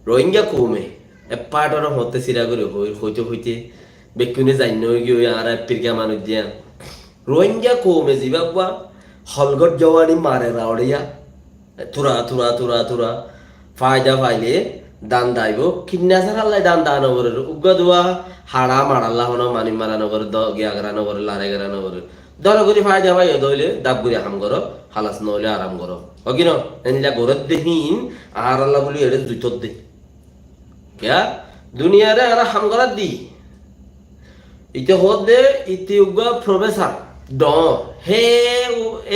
S1: রোহিঙ্গা কমে এপাটর হতে সিরা করে হইতে হইতে বেকুনে যাই নই গই আর পিরকা মানুষ দিয়া রোহিঙ্গা কমে জিবাবা হলগট জওয়ানি মারে রাওড়িয়া তুরা তুরা তুরা তুরা ফায়দা পাইলে দান দাইব কিন্নাসার আল্লাহ দান দান করে উগ্গা দুয়া হাড়া মারাল্লাহ হনো মানি মারানো করে গিয়াগরানো করে লারে গরানো করে দর করে ফায়দা পাই দইলে দাব করে হাম করো হালাস নইলে আরাম করো ওকি ন এনিলা গরত দেহিন আর আল্লাহ বলি এড়ে দুইতত দে क्या दुनिया रे आरा हम गलत दी इते होत दे इते उगा प्रोफेसर ड हे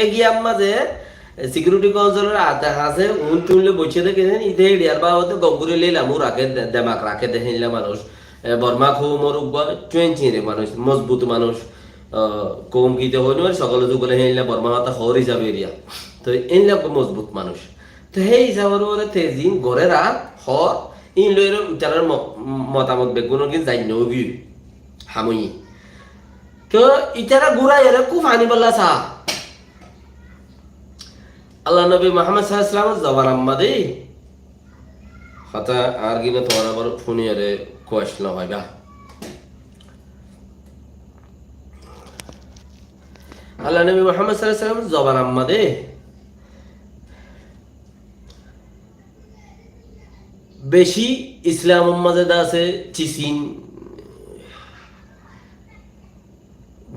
S1: एगियाम माजे सिक्युरिटी काउंसिल आता हासे उन तुले बचे दे केन इते डियार बा होते गंगुरे लेला मु राखे दिमाग राखे दे हिला मानुष बर्मा खो मोर उगा 20 रे मानुष मजबूत मानुष कोम कीते होनो सकल जुगले हिला बर्मा हाता हर हिसाब एरिया तो इनला मजबूत मानुष तो हे हिसाबर ओरे तेजिन गोरेरा हर ইন লইর তার মতামত বেগুন কি যাই নবি হামই তো ইতারা গুড়া এর কু ফানি বল্লা সা আল্লাহ নবী মুহাম্মদ সাল্লাল্লাহু আলাইহি ওয়াসাল্লাম জবান আম্মাদে হতা আর গিনে তোরা বড় ফোনি এরে কোয়েশ্চন হইবা আল্লাহ নবী মুহাম্মদ সাল্লাল্লাহু আলাইহি ওয়াসাল্লাম জবান আম্মাদে বেশি ইসলাম মাঝে আছে চিসিন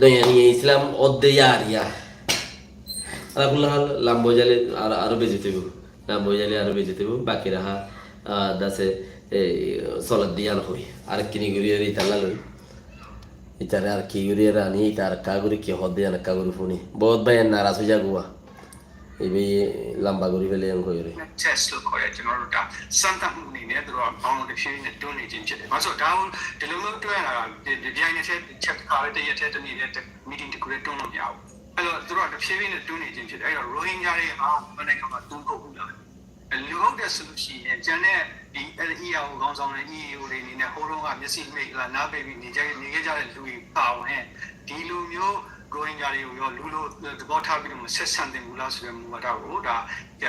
S1: দয়ানি ইসলাম অদ্দেয়ারিয়া আলাকুল্লাহ লাম্বো জালে আরো বেজে দেব লাম্বো জালে আরো বেজে দেব বাকি রাহা দাসে সলাদ দিয়ান হই আর কিনি গুরিয়ে ইতালা লই ইতারে আর কি গুরিয়ে রানি ইতার কাগুরি কি হদে আর কাগুরি ফোনি বহুত ভাই নারাজ হয়ে যাগুয়া এবে লম্বা করি ফেলে আমি কই রে
S3: test လို့ခေါ်တယ်ကျွန်တော်တို့ဒါစမ်းသပ်မှုအနေနဲ့သူတို့အောင်းတစ်ဖြည်းဖြည်းနဲ့တွန်းနေခြင်းဖြစ်တယ်။ဘာလို့ဒါဒီလိုမျိုးတွန်းရတာဒီပြိုင်နေတဲ့ချက်ခါရတဲ့ရက်တဲ့တနေ့တဲ့ meeting တခုနဲ့တွန်းလို့မရဘူး။အဲ့တော့သူတို့တစ်ဖြည်းဖြည်းနဲ့တွန်းနေခြင်းဖြစ်တယ်။အဲ့တော့ Rohingya တွေဟာဘယ်နိုင်ငံမှာတွန်းကုန်ဘူးလား။လူဟုတ်တဲ့ solution နဲ့ကျန်တဲ့ဒီ EAO ခေါင်းဆောင်တဲ့ EAO တွေအနေနဲ့ဟိုတော့ကမျက်စိမိတ်လာနားပိတ်ပြီးနေခဲ့ကြတဲ့လူတွေပါဝင်ဒီလိုမျိုး growing ကြတွေကိုရောလူလိုသဘောထားပြီးတော့ဆက်ဆံတင်ဘူးလားဆိုတဲ့မူဝါဒကိုဒါ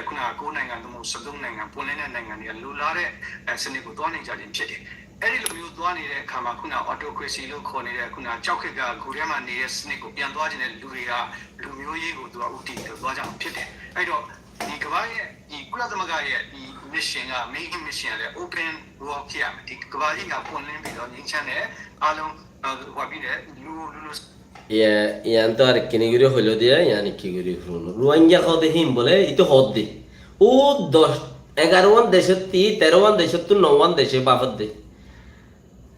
S3: ခုနက9နိုင်ငံသို့မဟုတ်13နိုင်ငံပွင့်လင်းတဲ့နိုင်ငံတွေကလိုလားတဲ့စနစ်ကိုတွားနေကြခြင်းဖြစ်တယ်အဲ့ဒီလိုမျိုးသွားနေတဲ့အခါမှာခုန autocracy လို့ခေါ်နေတဲ့ခုနကြောက်ခက်ကဂူထဲမှာနေတဲ့စနစ်ကိုပြန်သွားခြင်းတဲ့လူတွေကလူမျိုးရေးကိုသူကဥတီပြီးတော့သွားကြမှာဖြစ်တယ်အဲ့တော့ဒီကမ္ဘာရဲ့ဒီကုလသမဂ္ဂရဲ့ဒီ mission က main mission လည်း open world ဖြစ်ရမယ်ဒီကမ္ဘာကြီးကပွင့်လင်းပြီးတော့ငြိမ်းချမ်းတဲ့အားလုံးဟောပြီးတဲ့လူ
S1: ইয়ান তো আর কিনে গিয়ে হইলো দিয়া ইয়ানি কি গিয়ে হলো রোহিঙ্গা খাওয়াতে হিম বলে এটা হদ দে ও 11 দেশের 13 দেশের তো 9 দেশে বাফত দে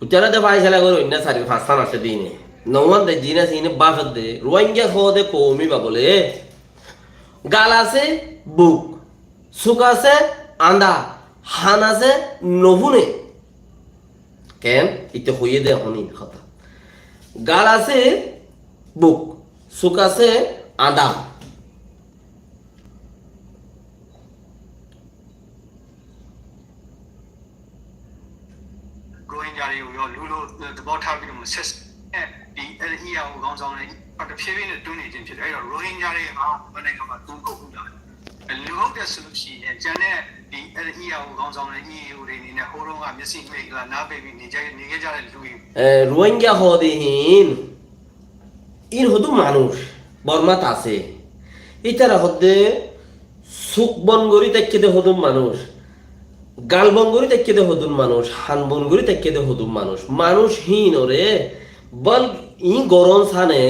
S1: উচ্চারা দে ভাই শালা করে ইন্না সারি ফাস্তান আছে দিনে 9 দে জিনা সিনে বাফত দে রোহিঙ্গা খাওয়াতে কমি বা বলে গালাসে বুক সুকাসে আন্দা হানাসে নহুনে কেন ইতে হইয়ে দে হনি কথা গালাসে বুক সুকাসে আদা
S3: growing ကြတွေကိုရောလူလိုသဘောထားပြီးတော့ဆက်ဒီအဲ့ဒီအရာကိုကောင်းဆောင်နေတဖြည်းဖြည်းနဲ့တွန်းနေခြင်းဖြစ်တယ်အဲ့တော့ Rohingya တွေဟာဘယ်နိုင်ငံမှာတူကုန်ဘူးလားလူဟုတ်တဲ့ solution ရဲ့ကျန်တဲ့ဒီအဲ့ဒီအရာကိုကောင်းဆောင်တဲ့ EU တွေအနေနဲ့ဟိုတုန်းကမျက်စိမိတ်လာနားပိတ်ပြီးနေခဲ့ကြတဲ့လူတွေ
S1: Rohingya হদিহীন in হদু মানুষ বর্মাত আছে ইতারা হদে সুখ বনগরি তেকেদে হদুম মানুষ গাল বনগরি তেকেদে হদুম মানুষ হান বনগরি তেকেদে হদুম মানুষ হীন ওরে বল ই গরম সানে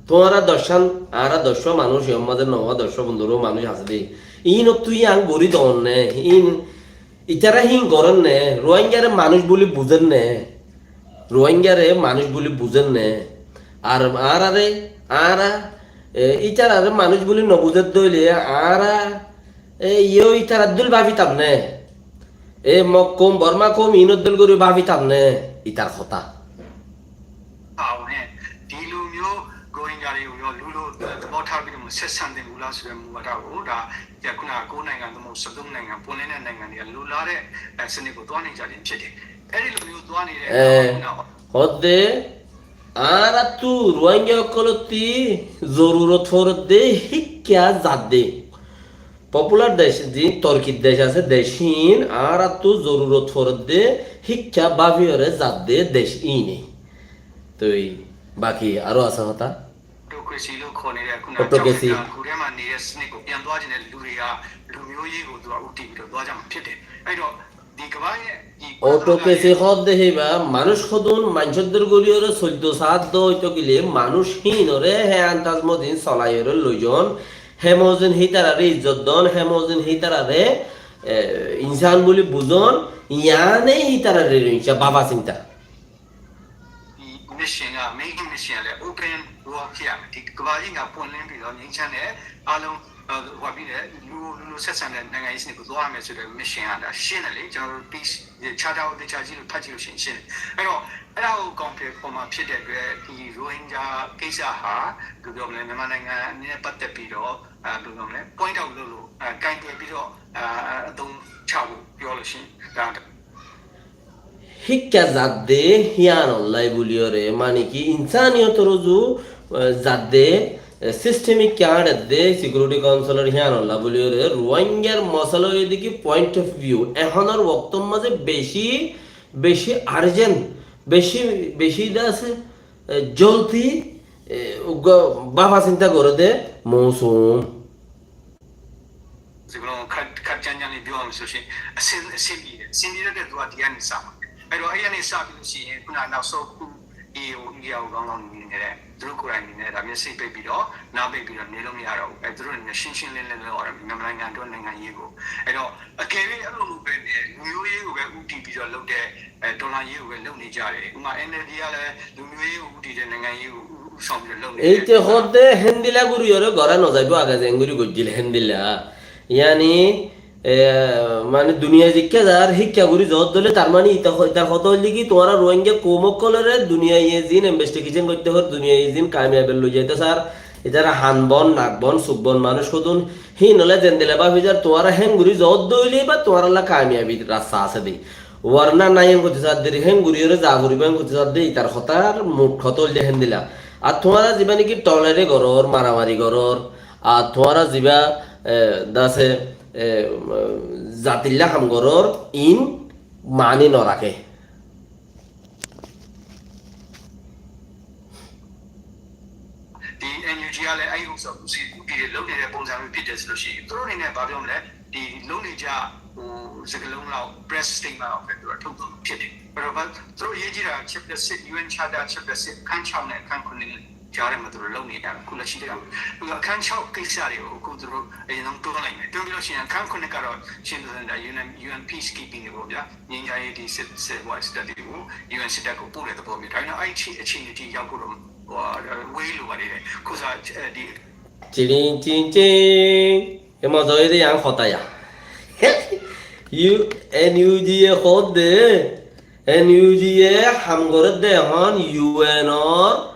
S1: তোমারা দর্শন আরা দর্শ মানুষ আমাদের নওয়া দর্শ বন্ধুরও মানুষ আছে দে ইন তুই আং গরি দন নে ইন ইতারা হিন গরম নে রোহিঙ্গারে মানুষ বলি বুঝেন নে রোহিঙ্গারে মানুষ বলি বুঝেন নে আর আরে আরা ইতারা মানুষ বলি নবুঝের দইলে আরা ইয়ে ইতারা দুল ভাবিতাম নে এ মক কম বর্মা কম ইনদ্দুল করি ভাবিতাম নে ইতার কথা
S3: အောင်နဲ့ဒီလိုမျိုး growing ကြတွေကိုရောလူလိုသဘောထားပြီးတော့ဆက်ဆံတင်ဘူးလားဆိုတဲ့မူဝါဒကိုဒါခုနက9နိုင်ငံသို့မဟုတ်13နိုင်ငံပွင့်လင်းတဲ့နိုင်ငံတွေကလိုလားတဲ့စနစ်ကိုတွားနေကြခြင်းဖြစ်တယ်အဲ့ဒီလိုမျိုးတွားနေတဲ့
S1: হদে আর তু রোহিঙ্গা কলতি জরুরত ফরদে হিক্কা জাদে পপুলার দেশ যে তুর্কির দেশ আছে দেশিন আর তু জরুরত ফরদে হিক্কা বাভিয়রে জাদে দেশ ইনে তুই বাকি আরো আছে হতা
S3: autocracy လို့ခေါ်နေတဲ့ခုနကကြောက်တဲ့ဂူထဲမှာနေတဲ့စနစ်ကိုပြန်သွားခြင်းတဲ့လူတွေကလူမျိုးရေးကိုသူကဥတီပြီးတော့သွားကြမှာဖြစ်တယ်အဲ့တော့ဒီကမ္ဘာရဲ့ဒီ
S1: অটোকেসি হদ দেহিবা মানুষ হদুন মানুষদের গলিয়রে 14 সাত দইতো গিলে মানুষ হিনরে হে আন্তাজ মদিন চলাইরে লইজন হেমোজিন হিতারারে ইজ্জত দন হেমোজিন হিতারারে ইনসান বলি বুঝন ইয়ানে হিতারারে ইনসা বাবা চিন্তা
S3: mission က main mission လည်း open world ဖြစ်ရမယ်ဒီကမ္ဘာကြီးကပွင့်လင်းပြီးတော့ငြိမ်းချမ်းတဲ့အားလုံးဟောပြီးတဲ့လူဆက်ဆံတဲ့နိုင်ငံရေးစနစ်ကိုသွားရမယ်ဆိုတဲ့ mission ကဒါရှင်းတယ်လေကျွန်တော်တို့ peace charter ကိုတရားကြီးလို့ဖတ်ကြည့်လို့ရှင်းတယ်အဲ့တော့အဲ့ဒါကို compare ပေါ်မှာဖြစ်တဲ့အတွက်ဒီ Rohingya ကိစ္စဟာဘယ်လိုပြောမလဲမြန်မာနိုင်ငံနဲ့ပတ်သက်ပြီးတော့ဘယ်လိုပြောမလဲ point out လုပ်လို့ကင်တွယ်ပြီးတော့အသုံးချဖို့ပြောလို့ရှိရင်ဒါ
S1: হিক্কা জাদে হিয়ান অল্লাই বলিয়রে মানে কি ইনসানিয়ত রোজু জাদে সিস্টেমিক কার্ড দে সিকিউরিটি কাউন্সিলর হিয়ান অল্লা বলিয়রে রোহিঙ্গার মশলা এদিকে পয়েন্ট অফ ভিউ এখনের বক্তব্য মাঝে বেশি বেশি আর্জেন্ট বেশি বেশি আছে জলদি বাবা চিন্তা করে দে মৌসুম
S3: যেগুলো খাটজানিပြောအောင်ဆိုရှင်အစင်ပြီးတဲ့သူကဒီကနေစမှာအဲ့တော့အဲ့ရနေစပြီးလို့ရှိရင်ခုနနောက်ဆုံးခုဒီဟိုအိန္ဒိယကိုကောင်းကောင်းနေနေတဲ့သူတို့ကိုယ်တိုင်နေနေတာမျက်စိပိတ်ပြီးတော့နားပိတ်ပြီးတော့နေလို့မရတော့ဘူးအဲ့သူတို့နေရှင်းရှင်းလင်းလင်းလောက်ရတယ်မြန်မာနိုင်ငံအတွက်နိုင်ငံရေးကိုအဲ့တော့အကယ်၍အဲ့လိုလိုပဲနေလူမျိုးရေးကိုပဲဥတီပြီးတော့လုပ်တဲ့ဒေါ်လာရေးကိုပဲလုပ်နေကြတယ်ဥမာ NLD ကလည်းလူမျိုးရေးကိုဥတီတဲ့နိုင်ငံရေးကိုဆောင်ပြီးတော့လုပ်နေတယ်
S1: এইতে হদে হেন্দিলা গুরিয়রে গরা ন যাইবো আগে জেঙ্গুরি গজিল হেন্দিলা ইয়ানি মানে দুনিয়া জিজ্ঞা যার শিক্ষা করি যত দলে তার মানে ইতার কত হইলে কি তোমারা রোহিঙ্গা কোমকলরে দুনিয়া ইয়েজিন ইনভেস্টিগেশন করতে হয় দুনিয়া ইয়েজিন কামিয়াবেল লই যাইতে স্যার এটারা হানবন নাকবন সুকবন মানুষ কদুন হি নলে দেন দিলে বা ভিজার তোমারা হেঙ্গুরি যত দইলে বা তোমার লা কামিয়াবি রাস্তা আছে দি ওয়ারনা নাইন করতে স্যার দেরি হেঙ্গুরিরে যা করিবেন করতে স্যার দেই তার কথার মুখ কত হইলে হেন দিলা আর তোমারা যিবা নেকি টলেৰে ঘৰৰ মারামারি ঘৰৰ আর তোমারা যিবা দাসে জাতিল্লা হাম ঘৰৰ in money নৰাখে
S3: ဒီ NUG ကလည်းအဲ့ဒီဥစ္စာကိုစီဒီလုံနေတဲ့ပုံစံမျိုးဖြစ်တယ်ဆိုလို့ရှိရင်သူတို့အနေနဲ့ဘာပြောမလဲဒီလုံနေကြဟိုစကလုံးလောက် press statement လောက်ပဲသူတို့ထုတ်ထုတ်ဖြစ်တယ်အဲ့တော့သူတို့ရေးကြည့်တာ chapter 6 UN Charter chapter 6ခန်း6နဲ့ခန်း9နဲ့ကြားထဲမှာသူတို့လုံနေတာခုလက်ရှိတည်းကသူကခန်း6ကိစ္စတွေကိုအခုသူတို့အရင်ဆုံးတွန်းလိုက်မယ်တွန်းပြီးလို့ရှိရင်ခန်း9ကတော့ရှင်းတဲ့ UN peacekeeping တွေပေါ့ဗျာငြိမ်းချမ်းရေးဒီစစ်ဝိုင်းစတက်တွေကို UN စစ်တပ်ကိုပို့တဲ့သဘောမျိုးဒါပေမဲ့အဲ့ဒီအခြေအနေကြီးရောက်ဖို့တော့ဝေးလိုပါတယ်ခုစားဒီ
S1: 찌링찐찐 에마저에 대한 거다야 NUG의 거대 NUG의 함거를 대한 UN어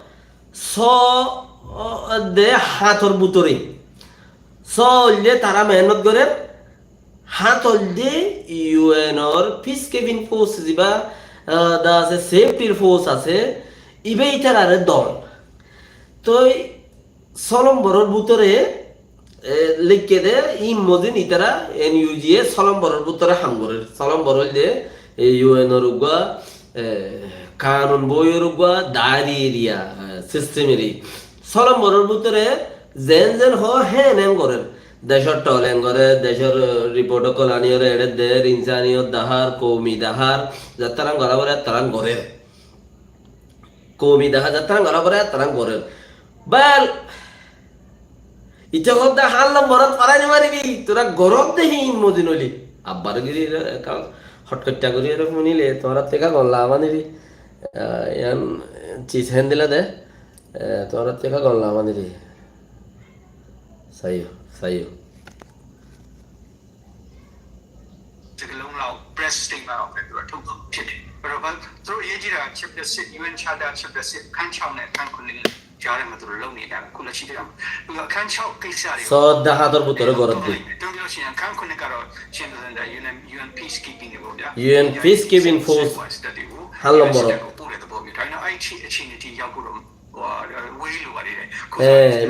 S1: 서대 하털부터리 서울에 따라 메हनत করে হাতলদে ইউএনর পিসকেপিং ফোর্স যিবা দা আছে সেফটির ফোর্স আছে ইবে ইটার দল তো সলম্বরের ভিতরে লিখে দে ইমদিন ইতারা এনইউজিএ সলম্বরের ভিতরে হামগরের সলম্বরের যে ইউএনর উগা কানুন বইয়ের উগা দাঁড়ি এরিয়া সিস্টেমেরই সলম্বরের ভিতরে যেন যেন হ্যাঁ নেন করেন দেশের টলেন করে দেশের রিপোর্ট কলানিয়র এড়ে দের ইনসানিয়ত দাহার কৌমি দাহার যাত্রাং গড়াবরে তারাং গড়ের কৌমি দাহার যাত্রাং গড়াবরে তারাং গড়ের বাল ইটা কথা হাল্লা মরত পারাই মারিবি তোরা গরম দেহি মদিন হলি আব্বার গিরি হটকট্টা করি এরকম নিলে তোরা থেকে গল্লা আমানিবি ইয়ান চিজ হ্যান দিলা দে তোরা থেকে গল্লা আমানিবি সাইও সাইও
S3: လုံးလောက် press statement လောက်ပဲသူကထုတ်ထုတ်ဖြစ်တယ်အဲ့တော့သူတို့ရေးကြည့်တာ chapter 6 UN Charter chapter 6ခန်း6နဲ့ခန်း9နဲ့ကြားထဲမှာသူတို့လုံနေတာခုလက်ရှိတည်းကသူကခန်း6ကိစ္စတွေ
S1: সদা হাতর ভিতরে গরম দি
S3: တွန်းပြီးလို့ရှိရင်ခန်း9ကတော့ရှင်းတဲ့ UN peacekeeping တွေပေါ့ဗျာ
S1: UN peacekeeping force ဟာလမရ
S3: ပို့တဲ့သဘောမျိုးဒါနဲ့အဲ့ဒီအခြေအနေကြီးရောက်ဖို့တော့ဝေးလိုပါတယ်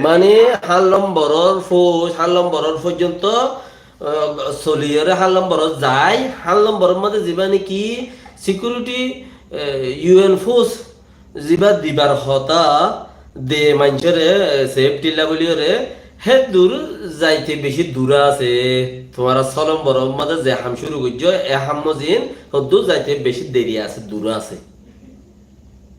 S1: মানে হাল্লম্বরর ফৌজ হাল্লম্বরর পর্যন্ত সলিয়রে হাল্লম্বরর যায় হাল্লম্বরর মধ্যে যিবা নাকি সিকিউরিটি ইউএন ফোর্স যিবা দিবার হতা দে মানুষরে সেফটি লেভেলিয়রে হে দূর যাইতে বেশি দূর আছে তোমার সলম্বরর মধ্যে যে হাম শুরু করছ এ হাম মজিন দূর যাইতে বেশি দেরি আছে দূর আছে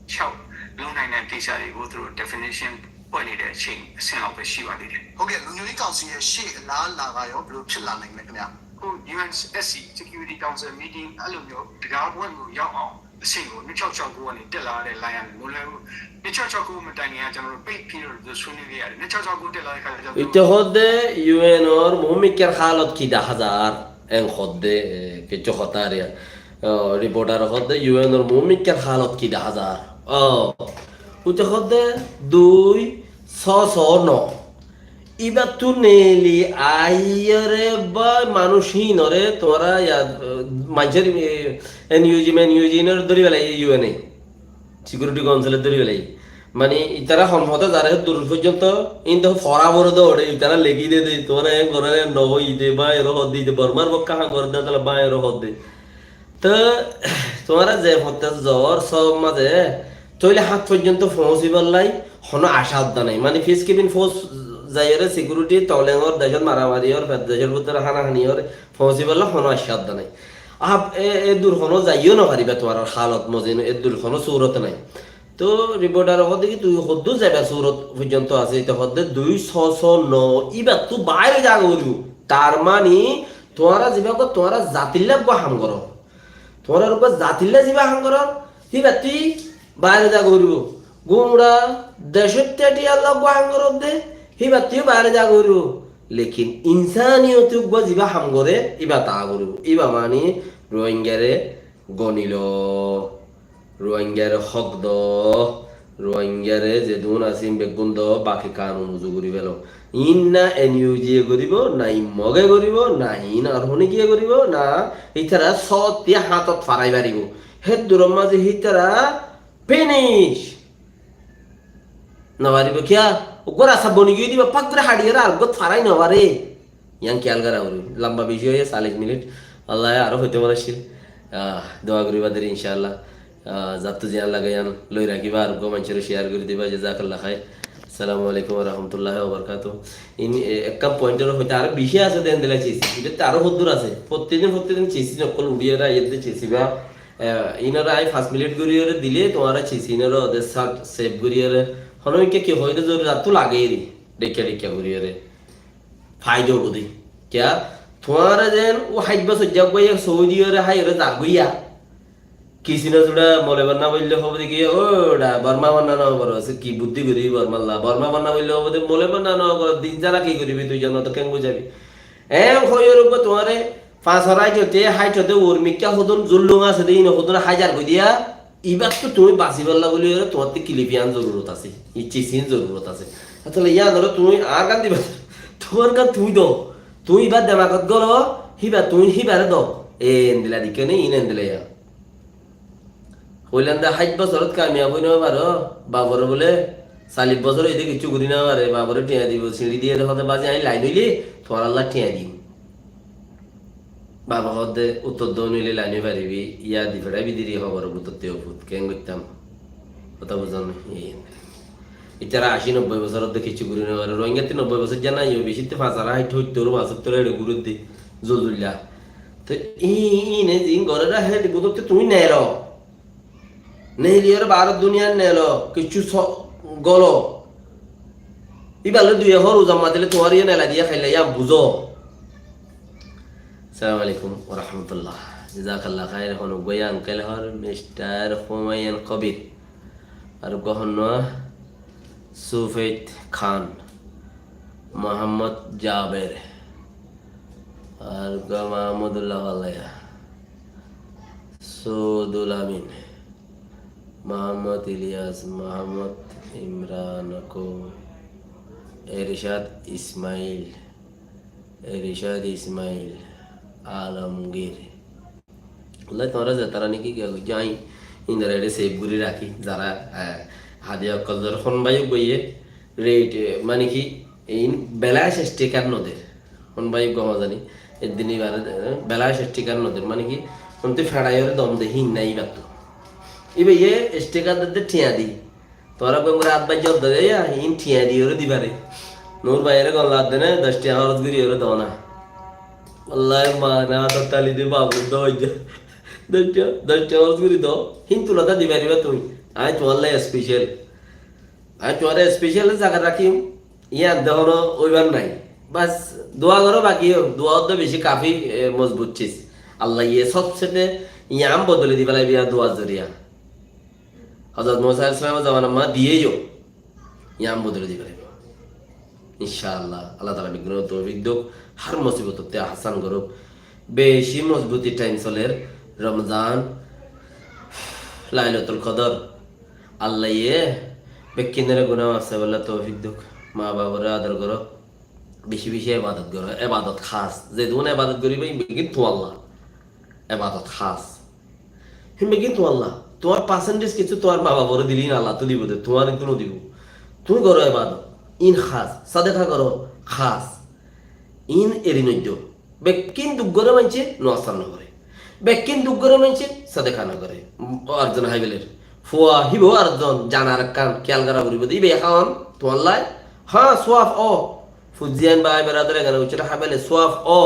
S3: 6လုံးနိုင်တဲ့ကိစ္စတွေကိုသူတို့ definition ပွင့်နေတဲ့အချိန်အဆင့်လောက်ပဲရှိပါသေးတယ်
S2: ဟုတ်ကဲ့လူမျိုးရေးကောင်စီရဲ့ရှေ့အလားလာကရောဘယ်လိုဖြစ်လာနိုင်လဲခင်ဗျာ
S3: ခု UNSC Security Council meeting အဲ့လိုမျိုးတရားပွင့်ကိုရောက်အောင်အဆင့်ကို2669ကနေတက်လာတဲ့ line မလဲဘူး2669မတိုင်ခင်ကကျွန်တော်တို့ page ပြီးတော့ဆွေးနွေးခဲ့ရတယ်2669တက်လာတဲ့ခါကျတော့
S1: اتخاذ يوينور مهمكر حالات كده هزار ان خد كيتشو خطاريا ريبورتر خد يوينور مهمكر حالات كده هزار اتخاذ دوي ساسونو এবার তো নেলি আইরে বা মানুষহীনরে তোরা মানুষের এনইউজিনের ধরি বেলাই ইউএনএ সিকিউরিটি কাউন্সিলের ধরি বেলাই মানে ইতারা সম্মত যারা দূর পর্যন্ত কিন্তু ফরাবর দৌড়ে ইতারা লেগি দে দে তোরা ঘরে নই দে বা এর হদ দিতে বর্মার বক্কা করে দে তাহলে বা এর হদ দে তো তোমরা যে হতে জ্বর সব মাঝে তৈলে হাত পর্যন্ত পৌঁছিবার লাই কোনো আশা আদা নাই মানে ফিস কিপিং ফোর্স যাইরে সিকিউরিটি তলেঙর দেশত মারামারি ওর দেশের ভিতরে হানাহানি ওর পৌঁছিবার লাই কোনো আশা আদা নাই আপ এ দূর কোনো যাইও না পারিবা তোমার হালত মজিন এ দূর কোনো সুরত নাই তো রিপোর্টার হতে কি তুই হদ্দু যাবে সুরত পর্যন্ত আছে এটা হদ্দে 209 ইবা তুই বাইরে যা করিব তার মানে তোমরা যাবে তোমরা জাতিল্লা হাম করো তোমরা উপর জাতিল্লা যাবে হাম করো ইবা তুই বাইরে যা করিব গুমরা দেশের তেটি আল্লাহ হাম করো দে ইবা তুই বাইরে যা করিব লেকিন ইনসানিয়ত যাবে হাম করে ইবা তা করিব ইবা মানে রোহিঙ্গারে গনিল রোহিঙ্গারে হক দ রোহিঙ্গারে যে দুন আসিম বেগুন দ বাকি কানুন উজু করি পেল ইন না এনইউজিএ করিব না ইমগে করিব না ইন আর হনে গিয়ে করিব না ইতারা সতিয়া হাতত ফারাই পারিব হে দূরম মাঝে হিতারা ফিনিশ নবারি কিয়া ওগর আসা বনি গিয়ে দিবা পাক করে হাড়িয়ে আর গত ফারাই নবারে ইয়াং খেয়াল করা ওর লম্বা বেশি হয়ে 40 মিনিট আল্লাহ আরো হইতে পারছিল দোয়া করি বাদের ইনশাআল্লাহ যাতে জিয়ান লাগাইয়ান লই রাখিবা আর গো মানুষের শেয়ার করে দিবা জাযাকাল্লাহ খায় আসসালামু আলাইকুম ওয়া রাহমাতুল্লাহি ওয়া বারাকাতুহু ইন একটা পয়েন্টের হইতে আর বেশি আছে দেন দিলা চিছি এটা আরো হদ্দুর আছে প্রত্যেকদিন চিছি নকল উড়িয়েরা এতে চিছিবা ইনারা 5 মিনিট করিয়ে দিলে তোমারা চিছি ইনারা ওদের সাথ সেভ করিয়ে হনমিকে কি হইতে জরুরি রাত লাগেই রে ডেকে করিয়ে ফায়দা বুঝি क्या तुम्हारा जेन वो हाइट बस जब गया सऊदी और हाई और जाग गया किसी ने थोड़ा मोले बनना बोले हो बोले कि ओ डा बर्मा बनना ना बरो से की बुद्धि करी बर्मा बनना बोले हो बोले मोले बनना ना बरो दिन जरा की करी भी तू जानो तो केंगो जाबी हो यो रुप तुम्हारे 5 हराई होते हाइट होते उर्मी क्या होदन जुल्लुंगा से दिन होदन हजार को दिया इबात तो तुम्हें बासी बल्ला बोले और तुम्हारे क्लिपियान जरूरत आसे ये चीज़ें जरूरत आसे अच्छा याद करो तुम्हें आगा दिबा तुम्हारे का तुम दो তুই ইবার দেমাকত গলো হিবা তুই হিবারে দ এন্দিলা দিকে নেই ইন এন্দিলা ইয়া হইলাম দা 60 বছরত কামিয়াব হই না পারো বাবর বলে 40 বছর এদিকে কিছু করি না পারে বাবরে টিয়া দিব সিঁড়ি দিয়ে হতে বাজে আই লাইন হইলি তোর আল্লাহ টিয়া দিম বাবা হতে উত্তর দন হইলে লাইনে পারিবি ইয়া দি ফেড়াই বিদিরি খবর উত্তর দেও ফুট কেন করতাম কথা বুঝাম ইতারা 80-90 বছরত কিছু করি না পারে রোহিঙ্গাতে 90 বছর জানা ইও বেশিতে 50 তোর মাসুক তোর এড়ে গুরু দি জলজুল্লা তো নে জিন গরেরা হে দিব তো তুমি নের নেলিয়ার ভারত দুনিয়ার নেল কিছু গলো ইবালে দুই হর জামা দিলে তোমার ইয়ে নেলা দিয়া খাইলে ইয়া বুঝো আসসালামু আলাইকুম ওয়া রাহমাতুল্লাহ জাযাকাল্লাহ খাইর হন গোয়া আঙ্কেল হর মিস্টার হুমায়ুন কবির আর গহন সুফেদ খান মোহাম্মদ জাবের আর মাহমুদুল্লাহ আলাইয়া সৌদুল আমিন মোহাম্মদ ইলিয়াস মোহাম্মদ ইমরান কো এরশাদ ইসমাইল আলমগীর আল্লাহ তোমরা যাতারা নাকি যাই ইন্দারা এটা সেভ করে রাখি যারা হাদিয়া কলদর হনবায়ু বইয়ে রেট মানে কি এই বেলায় ষষ্ঠীকার নদের হনবায়ু গমা জানি এদিনই বেলায় ষষ্ঠীকার নদের মানে কি হনতে ফেড়াইয়ের দম দে হিন নাই বাত ইবে ইয়ে স্টিকার দে ঠিয়া দি তোরা কম রাত বাই জব দে হিন ঠিয়া দি ওরে দিবারে নূর ভাইয়ের গল্লা দে না 10 টাকা খরচ করি ওরে দাও না আল্লাহ মা না তো তালি দে বাবু দই দে 10 টাকা খরচ করি দাও হিন তুলাটা দিবারিবা তুমি আজ তোমার স্পেশাল আজ তোমার স্পেশাল জায়গা রাখি ইয়া দেহর ওইবার নাই বাস দোয়া করো বাকি দোয়া তো বেশি কাফি মজবুত চিজ আল্লাহ ইয়ে সবচেয়ে ইয়াম বদলে দিবা লাগবে দোয়া জরিয়া হযরত মুসা আলাইহিস সালামের জামানা মা দিয়েও ইয়াম বদলে দিবা লাগবে ইনশাআল্লাহ আল্লাহ তাআলা বিঘ্ন তৌফিক দাও হর মুসিবততে আহসান করুক বেশি মজবুতি টাইম চলে রমজান লাইলাতুল কদর আল্লাহ ইয়ে বেকিনের গুনাহ আছে বলে তৌফিক দাও মা বাবার আদর করো বেশি বেশি ইবাদত করো ইবাদত খাস যে দুন ইবাদত করিবে কিন্তু আল্লাহ ইবাদত খাস হিমে কিন্তু আল্লাহ তোমার পার্সেন্টেজ কিছু তোমার মা বাবার দিলি না আল্লাহ তো দিব দে তোমার কোনো দিব তুমি করো ইবাদত ইন খাস সাদেকা করো খাস ইন এরিনজ্য বেকিন দুগরে মানছে নসান করে বেকিন দুগরে মানছে সাদেকা না করে অর্জন হাইবেলের ফুয়া হিব অর্জন জানার কান খেয়াল করা করিব দিবে এখন তোমার লাই হ্যাঁ সোয়াফ ও ফুজিয়ান ভাই বেরাদার এখানে উচ্চটা হাইবেলে সোয়াফ ও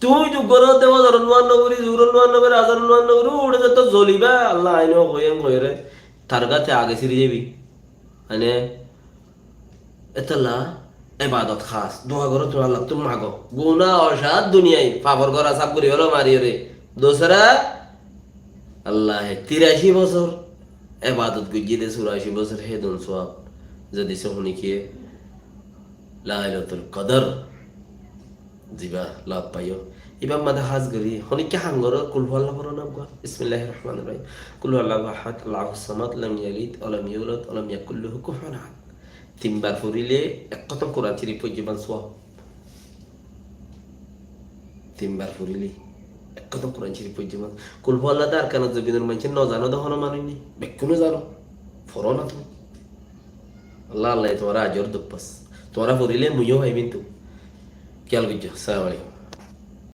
S1: তুই দুগরে দেব ধরন মান নগরী জুরন মান নগরী আজান মান নগরী উড়ে যত জ্বলিবা আল্লাহ আইনো কইম কইরে তার কাছে আগে সিরি যাবি মানে এতলা ইবাদত খাস দোয়া করো তো আল্লাহ তুমি মাগো গুনাহ অসাদ দুনিয়ায় পাপর করা সব করি হলো মারি রে দোসরা আল্লাহ 83 বছর ইবাদত গুজিয়ে 84 বছর হে দন সওয়াব যদি শুনি কি লাইলাতুল কদর জিবা লাভ পাইও ইবাম মাদা হাজ গরি হনি কি হাঙ্গর কুল আল্লাহ পড়ো না বিসমিল্লাহির রহমানির রহিম কুল আল্লাহু আহাদ আল্লাহুস সামাদ লাম ইয়ালিদ ওয়া লাম ইউলাদ ওয়া লাম ইয়াকুল লাহু কুফুয়ান আহাদ তিনবার পড়িলে এক কথা কোরআন শরীফ পড়িবান সওয়াব তিনবার পড়িলে এক কথা কোরআন শরীফ পড়িবান কুল আল্লাহ দার কানা জবিনের মানছে ন জানো দহন মানুনি বেকুনো জানো ফরো না তুমি আল্লাহ আল্লাহ তোমার আজর দুপাস তোমরা ফরিলে মুইও ভাই কিন্তু খেয়াল করছো আসসালামু আলাইকুম